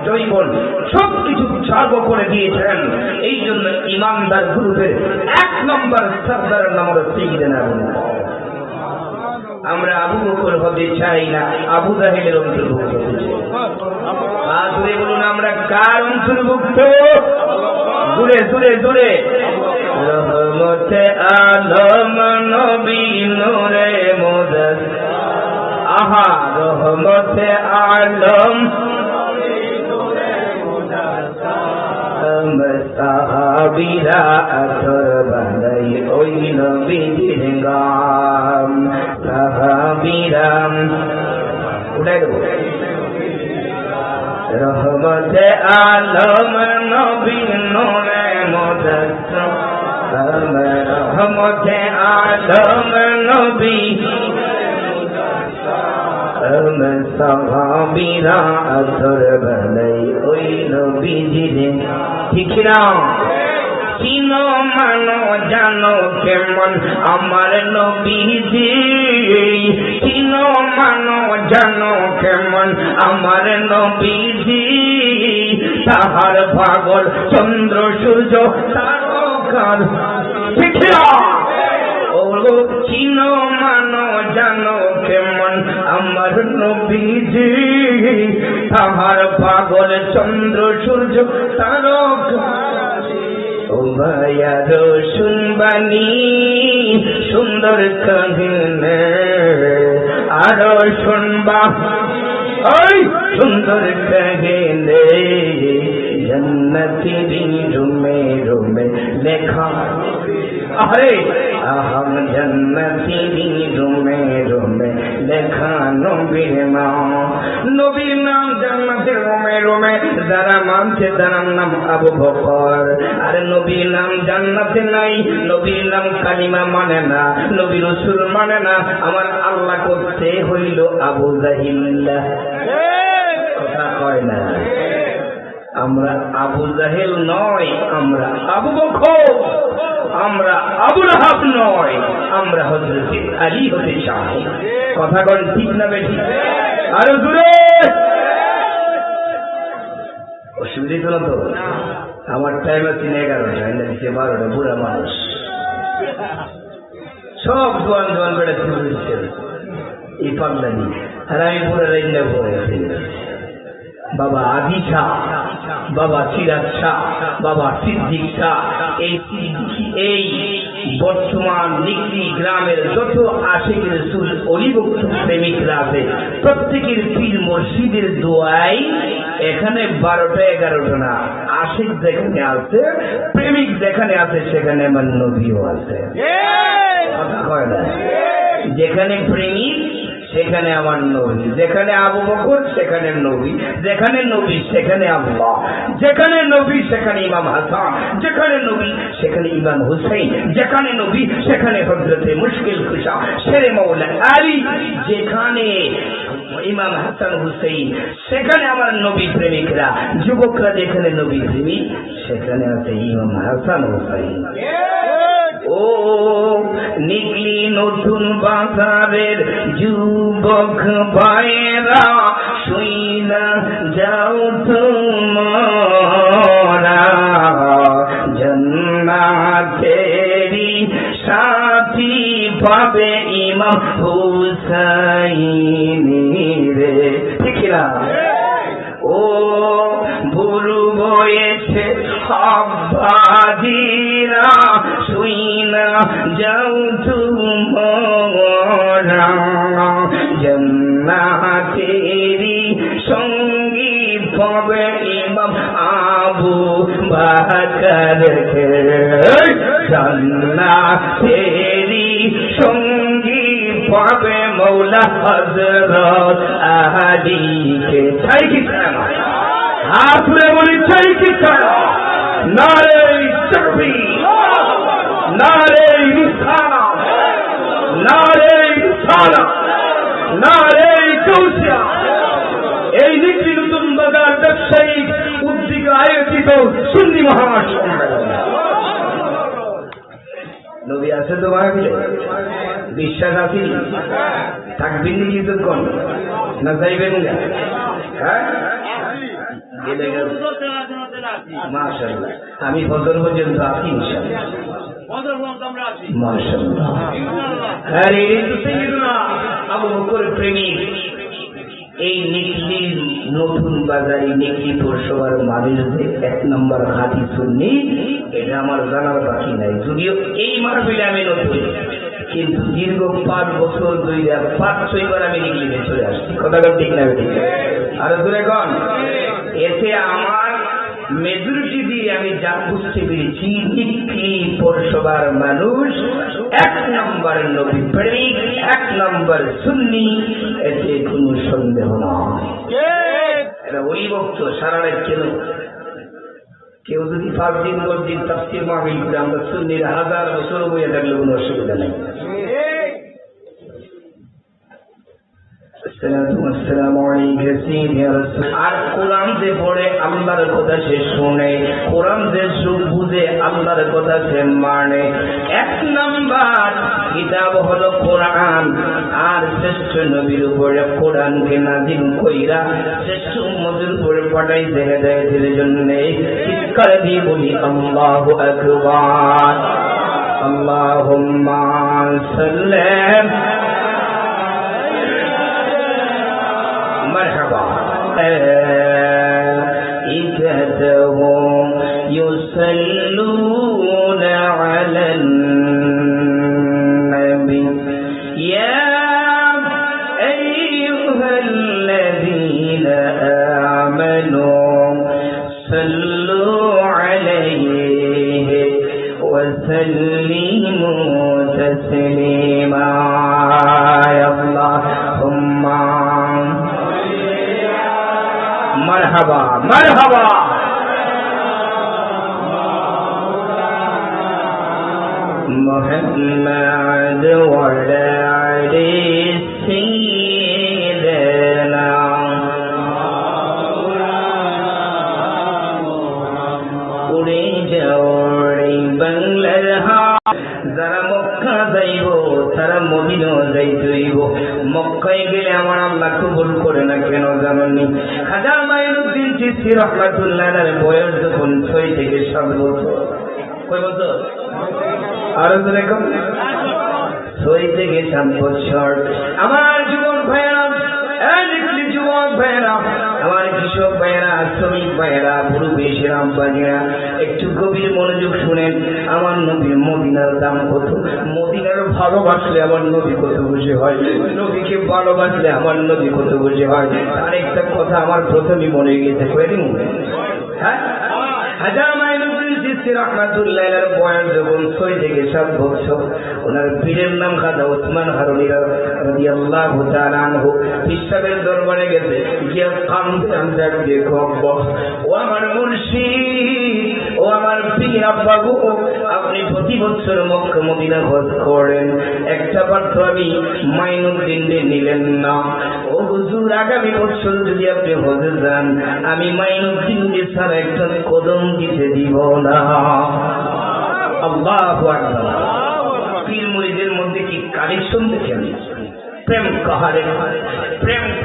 জৈবন সবকিছু উৎসর্গ করে দিয়েছেন। এই জন্য ইমানদার গ্রুপের 1 নম্বর সরদারের নাম হলো সাইয়্যিদুনা আবু বকর। আমরা আবু বকর হতে চাই না, আবু জাহেলের অন্তর্ভুক্ত হতে চাই। আসলে বলুন আমরা কার অন্তর্ভুক্ত? জুড়ে জুড়ে জুড়ে রহমতে আলম নবী নূরে মুদাসসির। আহা রহমতে আলম সাহাবীরা আতর বানাই ওই নবীর গাম। সাহাবীরা উঠাই দেবো। রহমতে আলম নবী নূরে মুদাসসির। রহমতে আলম নবী সাহাবীরা আতর বানাই ওই নবীজির। ঠিক না? চিনো মানো জানো কেমন আমার নবীজি। চিনো মানো জানো কেমন আমার নবীজি। তাহার পাগল চন্দ্র সূর্য তারকার। ঠিক না? ও চিনো মানো জানো কেমন আমার নবীজি। তাহার পাগল চন্দ্র সূর্য তারকা। ও ভাইয়ার শুনবানি সুন্দর কাহিনী আরো শুনবা ওই সুন্দর কাহিনী। জন্নতি রুমে রুমে লেখা। আরে আহম জন্নতি রুমে রুমে লেখা নবীর নাম। নবীর নাম জান্নাতের রুমে রুমে যারা মানছে তার নাম আবু বকর। আর নবীর নাম জান্নাতে নাই, নবীর নাম কালিমা মানে না, নবী রাসূল মানে না, আমার আল্লাহ করতে হইল আবু জাহিল। কথা কয় না? আমরা আবু জাহেল নয়, আমরা আবু বকর। আমরা আবু লাহাব নয়, আমরা হযরত আলী হতে চাই। কথা বল ঠিক না বেশি? আরো জোরে। অসুবিধা হলো তো? আমার টাইম আছে 11টা, এদিকে 12টা। বুড়া মানুষ সব জোয়ান জোয়ান বেড়া শুরু এই পাগলানি। আর আমি পুরো রাইন্না পড়ে আছি। বাবা আদি শাহ, বাবা সিরাজ শাহ, বাবা সিদ্দিক শাহ, এই বর্তমান নিকলি গ্রামের যত আশিক রাসূল অলিভুক্ত প্রেমিকরা আছে প্রত্যেকের পীর মুর্শিদের দোয়াই এখানে 12টা 11টা না, আশিক যেখানে আছে, প্রেমিক যেখানে আছে সেখানে আমার নবীও আছে। কথা কয় না? যেখানে প্রেমিক সেখানে আমার নবী, যেখানে আবু বকর সেখানে নবী, যেখানে নবী সেখানে আল্লাহ, যেখানে নবী সেখানে ইমাম হাসান, যেখানে নবী সেখানে ইমাম হুসাইন, যেখানে নবী সেখানে হযরতে মুশকিল কুশা শেরে মাওলা আলী, যেখানে ইমাম হাসান হুসাইন সেখানে আমার নবী প্রেমিকরা, যুবকরা যেখানে নবী প্রেমিক সেখানে আছে ইমাম হাসান হুসাইন। ও নিকলি নতুন বাজারের যুবক ভাইরা শুইনা যাও তোমরা, জান্নাতেরি সাথী পাবে ইমাম হুসাইন রে। ঠিক না? ও ভুরু বয়েছে আব্বাদিরা শুইনা যাও তোমরা, জান্নাতেরি সঙ্গী পাবে ইমাম আবু বকর কে, জান্নাতেরি সঙ্গী পাবে মৌলা হযরত আলী কে। চাই কি চাই? হাত তুলে বলি চাই কি চাই? নারে তাকবীর, নারে রিসালা, নারে রিসালা, নারে কাউসিয়া। এই নিকলি নতুন বাজার ব্যবসায়িক উদ্যোগে আয়োজিত সুন্নি মহাসম্মেলন। নবী আছে তো ভাবলে বিশ্বাস আছে? থাকবেন কিছুক্ষণ না যাইবেন? হ্যাঁ মাশাআল্লাহ আমি ফজর পর্যন্ত আছি ইনশাআল্লাহ মাশাআল্লাহ আরে এই তো সাইয়্যিদুনা আবু বকর প্রেমিক এই নিকলির নতুন বাজারে নিকলি পৌরসভার মানুষদের ১ নম্বর খাঁটি সুন্নি এটা আমার জানার বাকি নাই যদিও এই মাহফিলে আমি নতুন কিন্তু দীর্ঘ ৫ বছর ধরে ৫-৬ বার আমি নিকলিতে চলে আসছি কথাটা ঠিক না ঠিক আরো দূরে কন এতে আমার মেজরিটি দিয়ে আমি যা বুঝতে পেরেছি নিকলি পৌরসভার মানুষ ১ নম্বর নবী প্রেমিক ১ নম্বর সুন্নি এতে কোনো সন্দেহ নয় এটা ওই ভক্ত সারা রাত কেউ যদি ৫ দিন ১০ দিন তাফসীর মাহফিল করে আমরা সুন্নির ১০০০ বছর বইয়ে থাকলে কোনো অসুবিধা নেই আর কোরআন যে পড়ে আল্লাহর কথা সে শুনে কোরআন যে বুঝে আল্লাহর কথা সে মানে ১ নম্বর কিতাব হলো কোরআন আর শ্রেষ্ঠ নবীর উপরে কোরআনকে নাযিল কইরা শ্রেষ্ঠ উম্মতের উপরে পাঠাইছে হেদায়েতের জন্য চিৎকার দিয়ে বলি আল্লাহু আকবার আল্লাহুম্মা সাল্লি مرحبا ملائكتهم يصلون على النبي يا أيها الذين آمنوا صلوا عليه وسلموا تسليما يا اللهم مرحبا مرحبا محمد وعلى آله سيدنا উড়ে যাওয়ারে বাংলার যারা মক্কা যাইব তারা মদিনা যাইতেইব মক্কায় গেলে আমার আল্লাহ কবুল করে না কেন জানেননি খাজা মাইনুদ্দিন চিশতি রাহমাতুল্লাহ আলাইহির বয়স যখন ৬ থেকে ৭ বছর কয় বছর আরো দেখুন ৬ থেকে ৭ বছর আমার যুবক ভাইরা এই যুবক ভাইরা আমার কৃষক ভাইরা শ্রমিক ভাইরা বুড়ো বেশের আব্বাজিরা একটু গভীর মনোযোগ শুনেন আমার নবীর মদিনার দাম কত মদিনার ভালোবাসলে আমার নবী কত খুশি হয় নবীকে ভালোবাসলে আমার নবী কত খুশি হয় আর একটা কথা আমার প্রথমেই মনে গিয়েছে কয়েকদিন হ্যাঁ হাজা মাইনুদ্দিন চিশতি রাহমাতুল্লাহ আলাইহির বয়স যখন ৬ থেকে ৭ বছর ওনার পীরের নাম খাজা ওসমান হারুনি রাদিয়াল্লাহু তাআলা আনহু ইসলামের দরবারে গেছে গিয়ে কান্দে আমজাক দেখো ও আমার মুর্শিদ ও আমার পীর আব্বা গো আপনি প্রতি বছর মক্কা মদিনা হজ করেন একটা পাত্র আমি মাইনুদ্দিনকে নিলেন না ও হুজুর আগামী বছর যদি আপনি হজে যান আমি মাইনুদ্দিনকে ছাড়া একটা কদম দিতে দিব না আল্লাহু আকবার পীর মুরিদের মধ্যে কি কানেকশন দেখেন প্রেম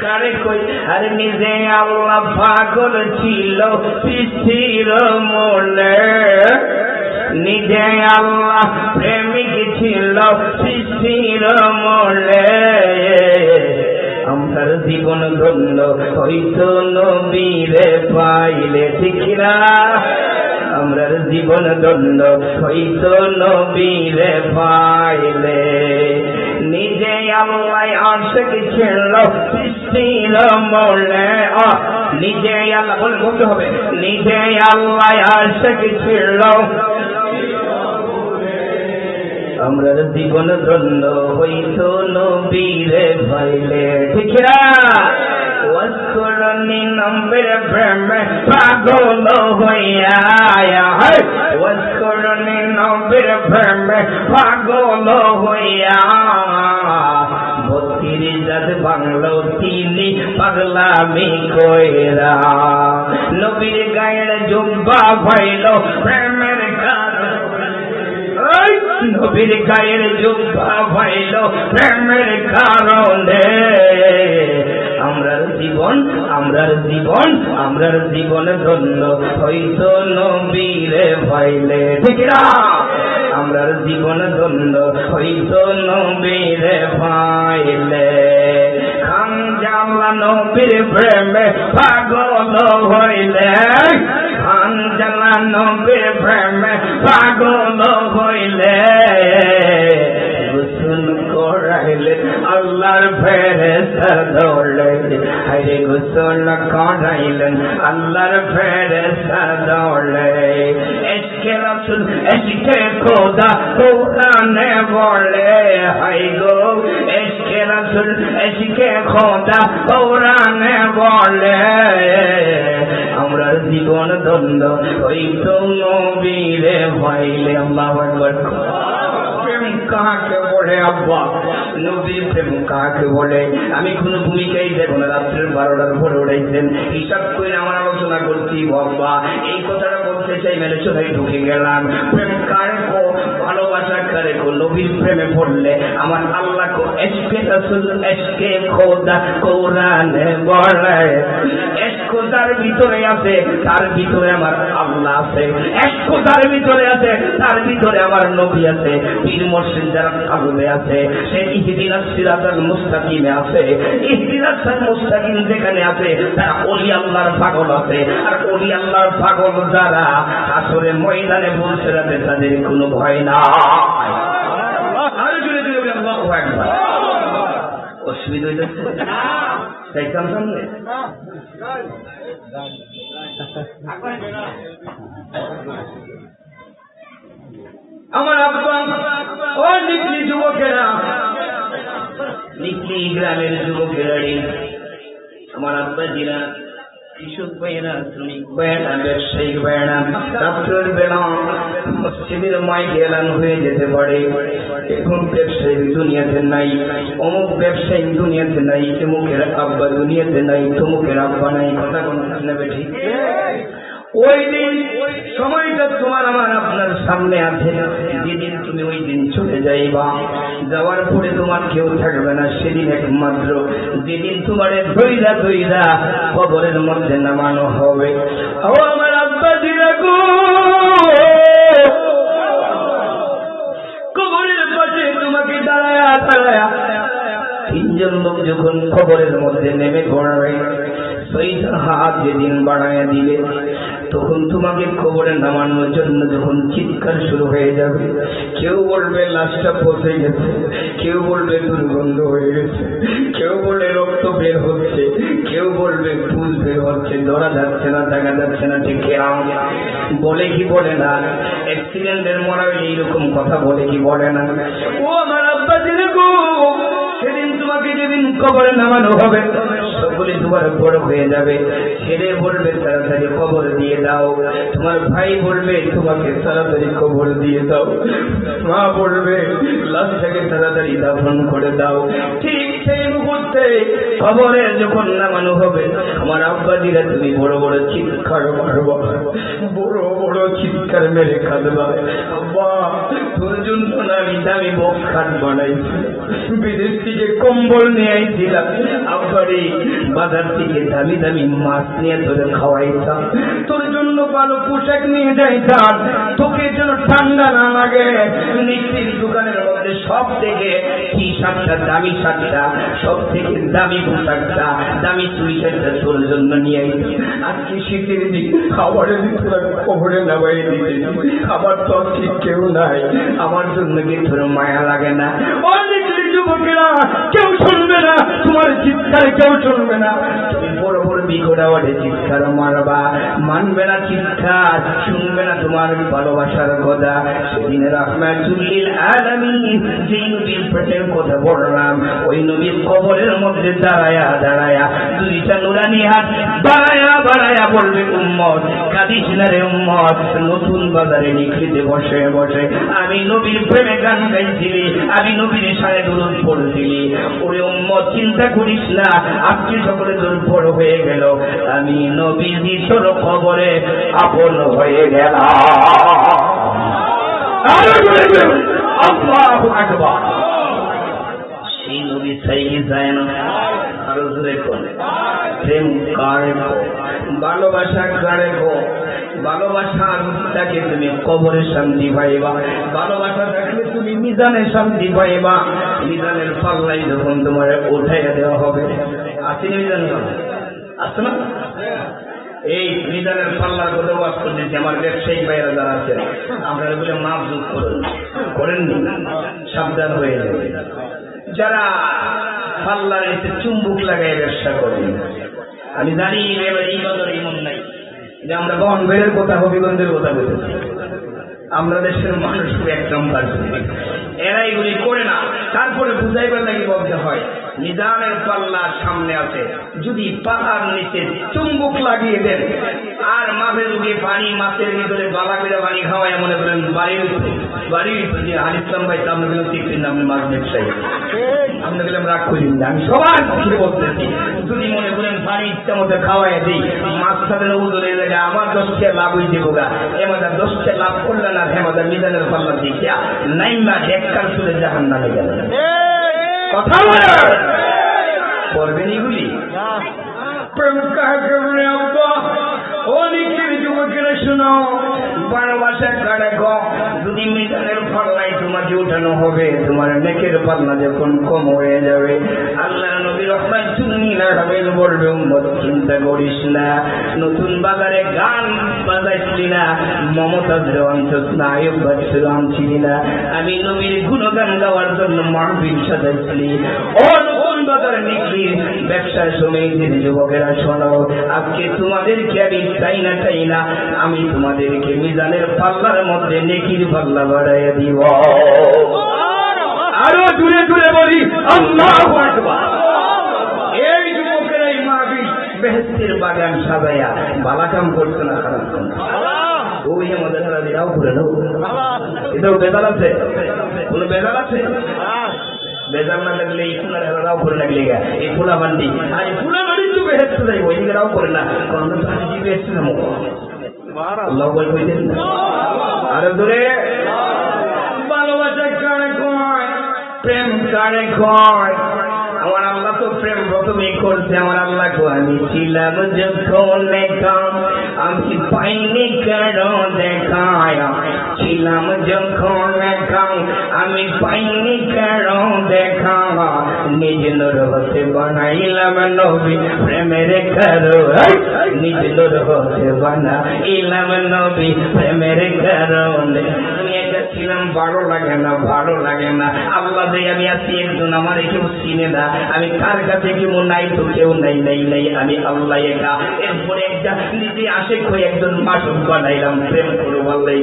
কারে কই আর নিজে আল্লাহ পাগল ছিল পিছির মনে নিজে আল্লাহ প্রেমিক ছিল পিছির মনে আমার জীবন ধন্য হইতো নবীরে পাইলে ঠিক না আমরা জীবন ধন্য হইতো নবীরে পাইলে নিজে আল্লাহ আশিক ছিল সৃষ্টির মনে নিজে আল্লাহ বলতে হবে নিজে আল্লাহ আশিক ছিল আমরা জীবন ধন্য হইতো নবীরে পাইলে ঠিক না ওয়াসকুরনি নম্বরে প্রেমে পাগল হইয়া ওয়াসকুরনি নম্বরে প্রেমে পাগল হইয়া ৩২ জাত বাংলো তিনি পাগলামি কইরা নবীর গায়ের জুব্বা ভাইল প্রেমের নবীর গায়ের জুব্বা ভাইল প্রেমের কারণে আমরার জীবন আমরার জীবন ধন্য হইতো নবীরে পাইলে ঠিক না আমরার জীবন ধন্য হইতো নবীরে পাইলে খান জানলা নবীর প্রেমে পাগল হইলে খান জানলা নবীর প্রেমে পাগল হইলে গোসল করাইলে আল্লাহর ফেরেশতা দৌড়ে আরে গোসল করাইলেন আল্লাহর ফেরেশতা দৌড়ে এসকে রাসূল এসকে খোদা কোরআনে বলে হাই গো এসকে রাসূল এসকে খোদা কোরআনে বলে আমরার জীবন ধন্য হইতো নবীরে পাইলে আল্লাহু আকবার কাকে বলে আব্বা নবীর প্রেম কাকে বলে আমি কোন ভূমিকাই দেব না রাত্রের 12টার পরে উঠাইছেন হিসাব করে আমার আলোচনা করছি বাবা এই কথাটা বলতে চাই মেলে চোখাই ঢুকে গেলাম প্রেম কারে কো ভালোবাসা কারে কো নবীর প্রেমে পড়লে আমার আল্লাহ কো এসকে রাসূল এসকে খোদা কোরআনে বলে এসকো তার ভিতরে আছে তার ভিতরে আমার আল্লাহ আছে এসকো তার ভিতরে আছে তার ভিতরে আমার নবী আছে পীর মুর্শিদ যারা কাজলে আছে সে ইহদিনাস সিরাতাল মুস্তাকিমে আছে ইহদিনাস মুস্তাকিম যেখানে আছে তারা ওলি আল্লাহর পাগল আছে আর ওলি আল্লাহর পাগল যারা আসরে ময়দানে বলছে রাতে তাদের কোনো ভয় নাই আর জুড়ে জুড়ে বলে আল্লাহু আকবার অসুবিধা হইতেছে চাইতাম সামনে আমার আব্বা ও নিকলি যুবকেরা নিকলি গ্রামের যুবকেরা আমার আব্বা জিরা কৃষক ভাইয়েরা শ্রমিক ভাইয়েরা ব্যবসায়িক ভাইয়েরা রাত্রের বেলা মসজিদের মাইকে এলান হয়ে যেতে পারে এখন ব্যবসায়িক দুনিয়াতে নাই অমুক ব্যবসায়িক দুনিয়াতে নাই তমুকের আব্বা দুনিয়াতে নাই তমুকের আব্বা নাই কথা কোন নেবে ঠিক ওই দিন সময়টা তোমার আমার আপনার সামনে আছে যেদিন তুমি ওই দিন চলে যাইবা যাওয়ার পরে তোমার কেউ থাকবে না সেদিন একমাত্র যেদিন তোমার ধৈরা ধৈরা কবরের মধ্যে নামানো হবে ও আমার আব্বা দিরা গো কবরের পাশে তোমাকে দাঁড়ায়া দাঁড়ায়া তিনজন লোক যখন কবরের মধ্যে নেমে পড়বে সেইটা হাত যেদিন বাড়াইয়া দিলে তখন তোমাকে কবরে নামানোর জন্য যখন চিৎকার শুরু হয়ে যাবে কেউ বলবে লাশটা পচে গেছে কেউ বলবে দুর্গন্ধ হয়ে গেছে কেউ বলবে রক্ত বের হচ্ছে কেউ বলবে পুষ বের হচ্ছে ধরা যাচ্ছে না দেখা যাচ্ছে না ঠিক বলে কি বলে না অ্যাক্সিডেন্টের মরা এইরকম কথা বলে কি বলে না ও আমার আব্বা দিলে গো সেদিন তোমাকে যেদিন কবরে নামানো হবে সকলে তোমার বড় হয়ে যাবে ছেলে বলবে তাড়াতাড়ি কবর দিয়ে দাও তোমার ভাই বলবে তোমাকে তাড়াতাড়ি কবর দিয়ে দাও মা বলবে লাশটাকে তাড়াতাড়ি দাফন করে দাও ঠিক সেই মুহূর্তে কবরে যখন নামানো হবে আমার আব্বাজিরা তুমি বড় বড় চিৎকার মারবা বড় বড় চিৎকার মেরে কাঁদবা আব্বা তোর জন্য আমি দামি বক্স খাট বানাইছি বিদেশ থেকে কম্বল নিয়ে আইছিলাম আব্বারে বাজার থেকে দামি দামি মাছ নিয়ে তোরে খাওয়াইতাম তোর জন্য ভালো পোশাক নিয়ে যাইতাম তোকে যেন ঠান্ডা না লাগে নিশ্চিত দোকানের মধ্যে সব থেকে কি শাকটা দামি শাকটা সব থেকে দামি পোশাকটা দামি সুইটারটা তোর জন্য নিয়ে আইতাম আজকে শীতের দিন খাবারের ভিতরে কবরে নামাই দিতে খাবার তো ঠিক কেউ নাই আমার জন্য কি তোর মায়া লাগে না অনেক যুবকেরা কেউ শুনবে না তোমার চিৎকার কেউ শুনবে না তুমি বড় বড় বিকট আওয়াজে চিৎকার মারবা মানবে না চিৎকার শুনবে না তোমার ভালোবাসার কথা সেদিন রাহমাতুল লিল আলামিন যে নবীর প্রেমের কথা বললাম ওই নবীর কবরের মধ্যে দাঁড়ায়া দাঁড়ায়া দুইটা নুরানি হাত বাড়ায়া বাড়ায়া বলবে উম্মত কাঁদিস না রে উম্মত নতুন বাজারে নিকলিতে বসে বসে আমি নবীর প্রেমে গান গাইছিলি আমি নবীর সাথে দুরূদ পড়ছিলি ওরে উম্মত চিন্তা করিস না আজকে সকলে তোর বড় হয়ে গেল আমি নবীজি তোর কবরে আপন হয়ে গেলাম আল্লাহু আকবার সেই নবী চাইলে যায় না আর আরো জোরে করে প্রেম কারে ভালোবাসা কারে ভালোবাসা থাকলে তুমি কবরে শান্তি পাইবা, ভালোবাসা থাকলে তুমি মিজানে শান্তি পাইবা। মিজানের পাল্লাই যখন তোমার উঠাইয়া দেওয়া হবে, আসেনি মিজান আসছে না? এই মিজানের পাল্লার কথা ওয়াজ করতেছি আমার ব্যবসায়িক ভাইয়েরা যারা আছে, আপনারা বলে মাপ যোগ করেননি, সাবধান হয়ে যাবে। যারা পাল্লার এসে চুম্বুক লাগাই ব্যবসা করেন, আমি জানি এবার এই বাজারে এমন নাই যে আমরা বনবের কথা হবিগঞ্জের কথা বলতেছি, আমরা দেশের মানুষ এক নম্বর এরা এগুলি করে না। তারপরে বুঝাইবার লাগে বলতে হয় মিজানের পাল্লার সামনে আছে, যদি পাহাড় নিচে চুম্বুক লাগিয়ে দেন আর মাঝে রুগী পানি মাছের ভিতরে বালা করে পানি খাওয়ায় মনে করেন বাড়ির যে আল ইসলাম ভাই সামনে গেলাম ঠিক আপনি মাছ ব্যবসায়ী আমরা গেলাম রাগ করি না, আমি সবার পক্ষে বলতেছি যদি মনে করেন পানি ইচ্ছা মতো খাওয়াই দিই মাছ সাথে উদরে জায়গা আমার 10 টাকা লাভ হয়ে দেবো গা, এমাদার 10 টাকা লাভ করলেন আর হেমাদার মিজানের পাল্লা দেখিয়া নাইমা এককাল শুনে জাহান নামে গেল। কথা করবেন এগুলি অনেকের যুবকেরা শোনো, ভালোবাসা কারে যদি মিজানের পাল্লাই তোমাকে উঠানো হবে, তোমার নেকের পাল্লা যখন কম হয়ে যাবে, আল্লাহ নবী রহমান বলবে উম্মত চিন্তা করিস না, নতুন বাজারে গান বাজাইছিলি না, মমতাজ না আয়ুব বাচ্চুর আনছিলি না, আমি নবীর গুণগান গাওয়ার জন্য মাহফিল সাজাইছিলি। ও নতুন বাজারে নিকলি ব্যবসার সমিতির যুবকেরা শোনো, আজকে তোমাদেরকে আমি চাই না আমি তোমাদেরকে মিজানের পাল্লার মধ্যে নেকির পাল্লা বাড়াইয়া দিব। আরো দূরে দূরে বলি আল্লাহু আকবার। এই যুবকেরা এই মাহফিল বেহেশতের বাগান সাজাইয়া ভালো কাম করছে না, খারাপ কাম ওই আমাদের এরাও করে নেব, এটাও বেজাল আছে, কোনো বেজাল আছে? বেজাল না লাগলে এই ফুলার এরাও করে লাগলে এই ফুলা বান্ডি আর এই ফুলা বান্ডি তো বেহেশতে যাইব, এদিকেরাও করে না, কারণ জিবে এসছে না আল্লাহ বল কইতেন না। আরে ধরে ভালোবাসা কারে কয়, প্রেম কারে কয়, আমার আল্লাহ তো প্রেম প্রথমেই করছে। আমার আল্লাহ আমি ছিলাম যখন কাম আমি পাইনি কারো দেখায়, ছিলাম যখন কাম আমি পাইনি কারো দেখা, নিজ নূর হতে বানাইলাম নবী প্রেমের কারণে, নিজ নূর হতে বানাইলাম নবী প্রেমের কারণে। ছিলাম ভালো লাগে না আল্লাহ যে আমি আছি একজন, আমার কেউ চিনে না, আমি কার কাছে কেউ নাই তো কেউ নাই আমি আল্লাহ একা। এরপরে একটা নিজে আশেক হয়ে একজন মাসুক বানাইলাম, প্রেম করো আল্লাহ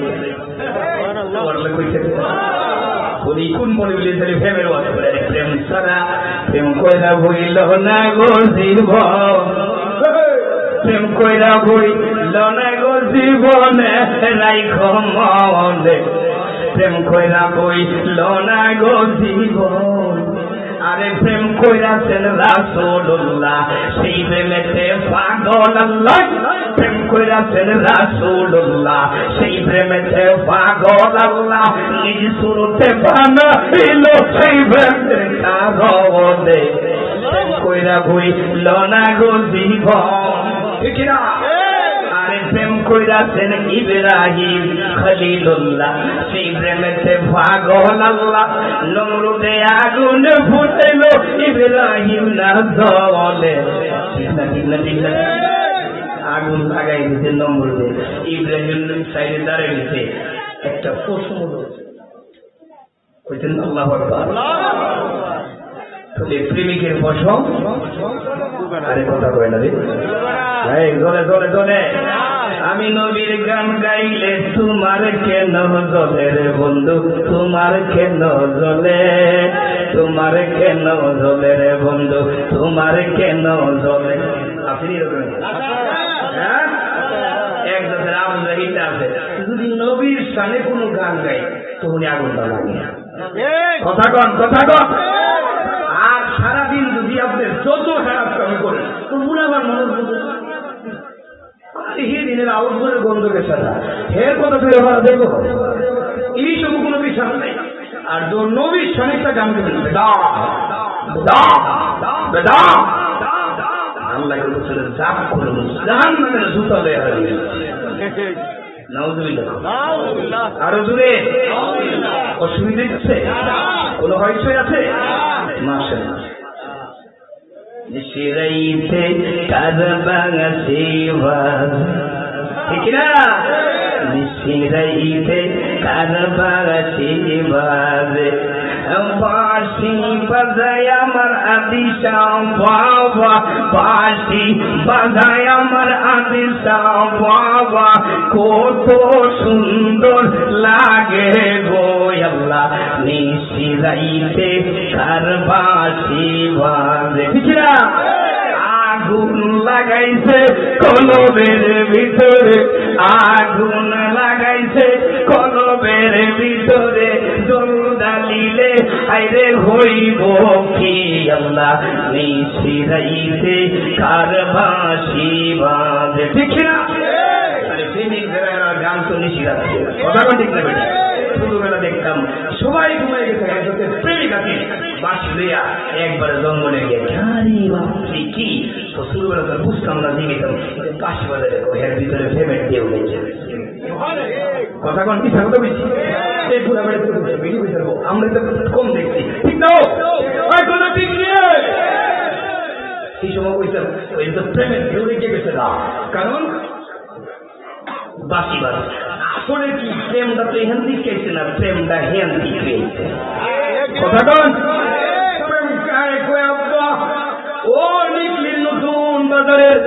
কোন বলে প্রেমের ওয়াজ করে, প্রেম ছাড়া প্রেম কইরা বইল না গো জীবন, প্রেম কইরা বইল না গো জীবনে রাইখো মনে, প্রেম কইরা বইল না গো জীবন। আরে প্রেম কইরাছেন রাসূলুল্লাহ, সেই প্রেমেতে পাগল আল্লাহ, প্রেম কইরাছেন রাসূলুল্লাহ, সেই প্রেমেতে পাগল আল্লাহ, নিজ সুরতে বানাইল সেই প্রেমের কারণে, প্রেম কইরা বইল না গো জীবন। ঠিক না? আরে প্রেম কইরাছেন ইব্রাহিম খলিলুল্লাহ, সেই প্রেমেতে পাগল আল্লাহ, নমরুদে আগুন ফুটাইল ইব্রাহিম না জলে। ঠিক না? আগুন লাগাই দিতে নমরুদে, ইব্রাহিম সাইডে দাঁড়িয়ে দিতে একটা প্রশ্ন কইতেন আল্লাহু আকবার। প্রেমিকের পশম আরে কথা কয় না রে জলে আমি নবীর গান গাইলে তোমার কেন জলে রে বন্ধু, তোমার কেন জলে, তোমার কেন জলে রে বন্ধু, তোমার কেন জলে। আপনি এরকম এক জাতের আগুন জাহিটা আছে, যদি নবীর সামনে কোনো গান গাই তখন আগুন লাগে। কথা কন আর সারাদিন যদি আপনি যত খারাপ কাম করেন তো মনে আমার মানুষ দিনের আউটপুরের গন্ধকের সাথে হের কথা তুই দেখো, এই সব কোনো বিশ্বাস নেই। আর নবীর সামনে একটা গান দেবেন আল্লাহকে বছরে জাপ করুন জাহান্নামের জুতা দেয়া হবে নাউজুবিল্লাহ আরো জোরে অসুবিধা হচ্ছে কোনো হইচই আছে মাশাআল্লাহ নিশিরাইতে কারবাঙ্গা সেবা ঠিক না নিশিরাইতে কারবাঙ্গা সেবা বাঁশি বাজায় আমার আদিশা বাবা বাঁশি বাজায় আমার আদিশা বাবা কত সুন্দর লাগে গো আল্লাহ নিশিরাইতে কারবাসি বাজে ঠিক না আগুন লাগাইছে কলবের ভিতরে আগুন লাগাইছে কলবের ভিতরে জলদালিলে আইরে হইব কি আল্লাহ নিশিরাইতে কারবাসি বাজে ঠিক না গান তো নিশিরাচ্ছে কথা ঠিক না বেটা ছোটবেলা দেখতাম সবাই ঘুমাই গেছে প্রেমিকাকে বাস লইয়া একবারে জঙ্গলে গিয়ে বাপি কি তো ছোটবেলা তো বুঝতাম না দিয়ে গেতাম বাস বাজারে এর ভিতরে পেমেন্ট দিয়ে উঠেছে কথা কোন কি থাকতো বেশি এই পুরা বাড়ি বেরিয়ে বুঝতে পারবো আমরা তো কম দেখছি ঠিক না কথা ঠিক নিয়ে সেই সময় ওইটা ওই তো পেমেন্ট দিয়ে উঠে গেছে না কারণ বাকি বাস আসলে কি প্রেমটা তো এখান থেকে খেয়েছে না প্রেমটা হেন থেকে খেয়েছে কথা কন প্রেম কারে কয় আব্বা ও নিকলি নতুন বাজারের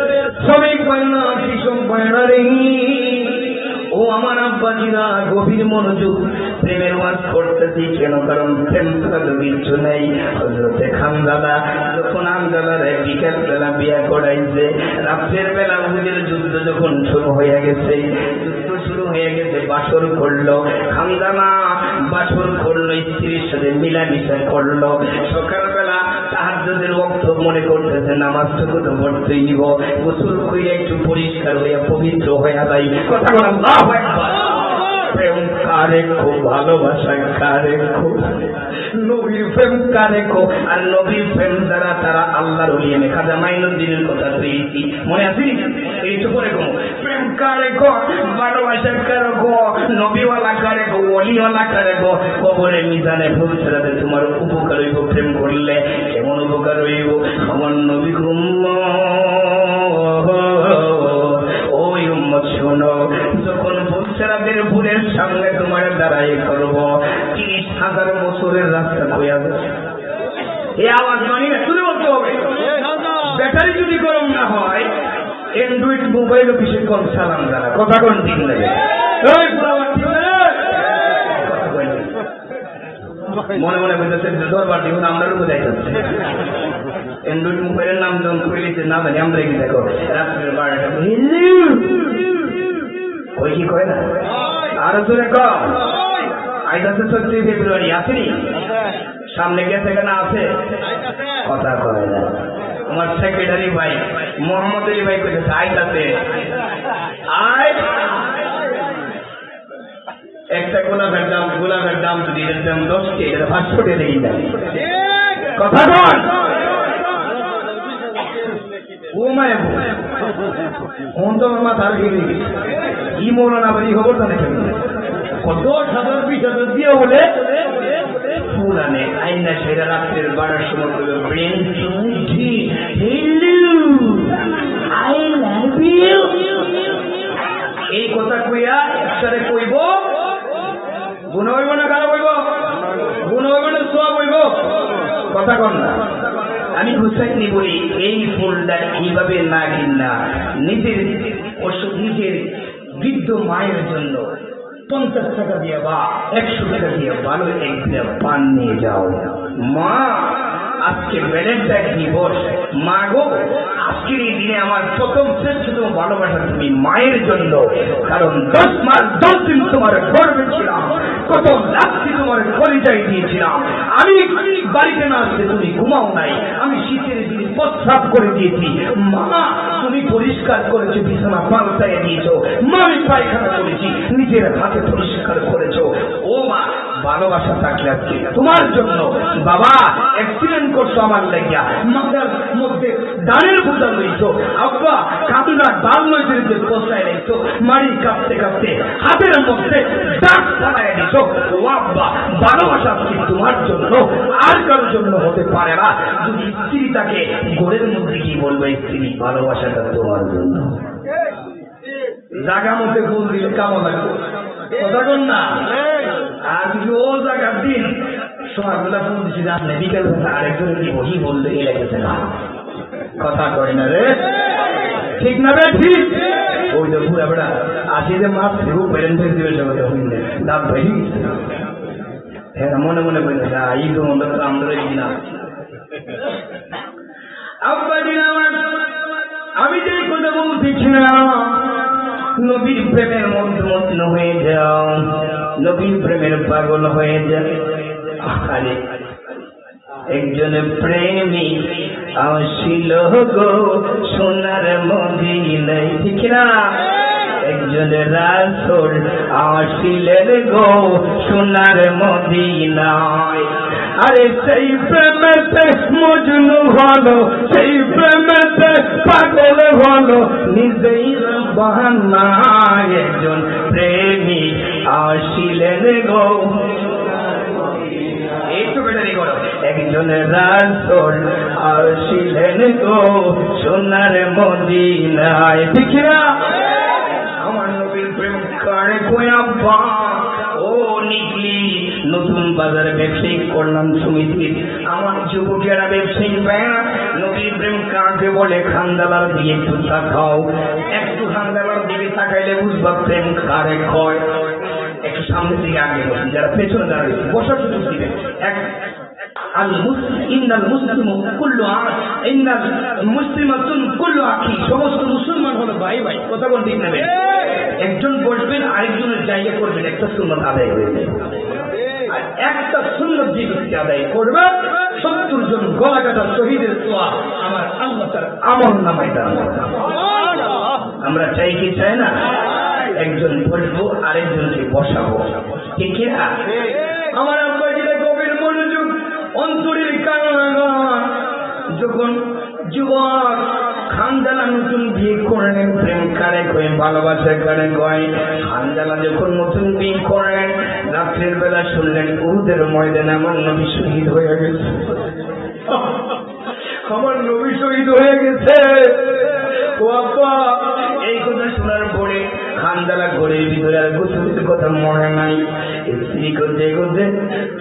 শ্রমিক বায়না কৃষক বায়না রে ও আমার আব্বাজিরা গভীর মনোযোগ প্রেমের ওয়াজ করতেছি কেন কারণ প্রেম ছাড়া কিছু নেই হযরতে খানজাদা যখন আমজাদার বিকেল বেলা বিয়া করাইছে রাত্রের বেলা উহুদের যুদ্ধ যখন শুরু হয়ে গেছে যুদ্ধ শুরু হয়ে গেছে বাসর করলো খানজাদা বাসর করলো স্ত্রীর সাথে মিলামিশা করলো সকালবেলা তাহাজ্জুদের ওয়াক্ত মনে করতেছে নামাজটুকু তো পড়তেই দিব গোসল করে একটু পরিষ্কার হইয়া পবিত্র হইয়া যাই কথা বলা আল্লাহু আকবার প্রেম কারে খুব ভালোবাসা কারে খুব নবীর প্রেম কারে খুব আর নবীর প্রেম যারা তারা আল্লাহর ওলি এনে খাজা মাইনুদ্দিনের কথা পেয়েছি মনে আছে এই তো পরে গো প্রেম কারে গো ভালোবাসা কারে গো নবীওয়ালা কারে গো ওলিওয়ালা কারে গো কবরে মিজানে ভবিষ্যতে তোমার উপকার হইব প্রেম করলে কেমন উপকার হইব আমার নবী ওই উম্মত শোনো যখন ভবিষ্যতের ভুলের সামনে তোমার দাঁড়াই করব 30,000 বছরের রাস্তা কইয়া এই আওয়াজ মানি না শুনে বলতে হবে ব্যাটারি যদি গরম না হয় অ্যান্ড্রয়েড মোবাইল অফিসে কল সালাম জানা কথা কোন ঠিক লাগে মনে মনে বলতেছে দরবার দিব আমরা বোঝাই যাচ্ছে অ্যান্ড্রয়েড মোবাইলের নাম যখন কইলেছে না জানি আমরা কি দেখো রাত্রের 12টা ওই কি কয় না আরো জোরে কম আইতাছে 14 ফেব্রুয়ারি আসেনি সামনে গেছে কেনা আছে কথা কয় না আমার সেক্রেটারি ভাই মোহাম্মদ আলী ভাই কইতেছে আইতাছে আয় একটা গোলাপের দাম যদি এর দাম 10 কে এর 500 টাকা দিয়ে দাম কথা বল ও মায় কোন তো মাথা গিয়ে ই মৌলানা বাড়ি খবর জানে কত 10,000-20,000 দিয়ে বলে পুরানে আইনা সেরা রাত্রের 12টার সময় বলবে ব্রেন চুইঠি হেলু আই লাভ ইউ এই কথা কইয়া একসাথে কইব গুণ হইব না কারো হইব গুণ হইব না সব হইব কথা কন না আমি হুসাইনি বলি এই ফুলটা এইভাবে না কিনা নিজের নিজের বৃদ্ধ মায়ের জন্য 50 টাকা দিয়ে বা 100 টাকা দিয়ে ভালো একটা পান নিয়ে যাও মা আজকে ভ্যালেন্টাইন দিবস মা গো আজকের এই দিনে আমার প্রথম শ্রেষ্ঠতম ভালোবাসা তুমি মায়ের জন্য কারণ 10 মাস 10 দিন তোমার গর্ভে ছিলাম কত রাত্রি তোমার পরিচয় দিয়েছিলাম আমি বাড়িতে না আসলে তুমি ঘুমাও নাই আমি শীতের দিনে প্রস্রাব করে দিয়েছি মা তুমি পরিষ্কার করেছো বিছানা পাল্টাইয়ে দিয়েছো মা আমি পায়খানা করেছি নিজের হাতে পরিষ্কার করেছো ও মা ভালোবাসা থাকলে আজকে তোমার জন্য বাবা অ্যাক্সিডেন্ট করছো আমার লাগিয়া, মাথার মধ্যে ডানের বোঝা লইছো, আব্বা কান্দা ডাল নইতে পোষায় রাখছো, মাড়ি কাঁপতে কাঁপতে হাতের মধ্যে দাগ ফাটাই দিছো। ও আব্বা ভালোবাসা আজকে তোমার জন্য, আর কারোর জন্য হতে পারে না। যদি স্ত্রী তাকে গোড়ের মধ্যে কি বলবে, স্ত্রী ভালোবাসাটা তোমার জন্য। জাগা মধ্যে ফুল দিলে কেমন লাগবে কথা কন না? আর কিছু ও জায়গার দিন সকালবেলা ফুল দিচ্ছি আপনি, বিকেল বেলা আরেকজন কি বহি বললে এই লাগেছে না, কথা কয় না রে, ঠিক না রে? ঠিক ওই তো পুরা বেড়া আসি যে মাছ সেও বেরেন থেকে দিবে সবাই হইলে দাঁত ভেঙে গেছে। হ্যাঁ মনে মনে বলে এই তো মনে তো আমরা কিনা আব্বা দিন আমার, আমি যে কথা বলতেছি না, নবীর প্রেমের মধ্যে মগ্ন হয়ে যাও, নবীর প্রেমের পাগল হয়ে যাও। আরে একজন প্রেমিক আসিল গো সোনার মদিনায়, ঠিক না? একজন রাসূল আসিলেন গো সোনার মদিনায়। আরে সেই প্রেমেতে মজনু হলো, সেই প্রেমেতে পাগল হলো, নিজেই বাহানায় একজন প্রেমিক আসিলেন গো। একজন রাসূল আসিলেন গো সোনার মদিনায়, ঠিক না? আমার নবীর প্রেম কারে কই আব্বা ও নিকলি নতুন বাজারে ব্যবসায়ী করলাম সমিতির, আমার যুবকেরা ব্যবসায়ী পায় না। নবীর প্রেম কাকে বলে? খান্দালার দিকে একটু তাকাও, একটু খান্দালার দিকে তাকাইলে বুঝবা প্রেম কারে কয়। একটু সামনের দিকে আগে বসুন, যারা পেছনে দাঁড়িয়েছে বসার সুযোগ দিবে। সমস্ত মুসলমান হলো ভাই ভাই, কথা বল ঠিক নেবে। একজন বসবেন আরেকজনের জায়গা করবেন, একটা সুন্নত আদায় হয়ে যাবে। আর একটা সুন্নত যে ব্যক্তি আদায় করবে 70 জন গলা কাটা শহীদের দোয়া আমার আল্লাহ তার আমল নামায় দান। আমরা চাই কি চাই না? একজন বসবো আরেকজনকে বসাবো, ঠিক না? আমার আব্বা যেটা গভীর মনোযোগ অন্তরের কারণ, যখন যুবক খানদালা নতুন বিয়ে করেন, প্রেম কারে কয়, ভালোবাসা কারে কয়। খানদালা যখন নতুন বিয়ে করেন, রাত্রের বেলা শুনলেন উহুদের ময়দানে আমার নবী শহীদ হয়ে গেছে, আমার নবী শহীদ হয়ে গেছে। ও আব্বা এই কথা শোনার পরে খানদালা ঘরের ভিতরে আর গোছলের কথা মনে নাই। স্ত্রী করতে করতে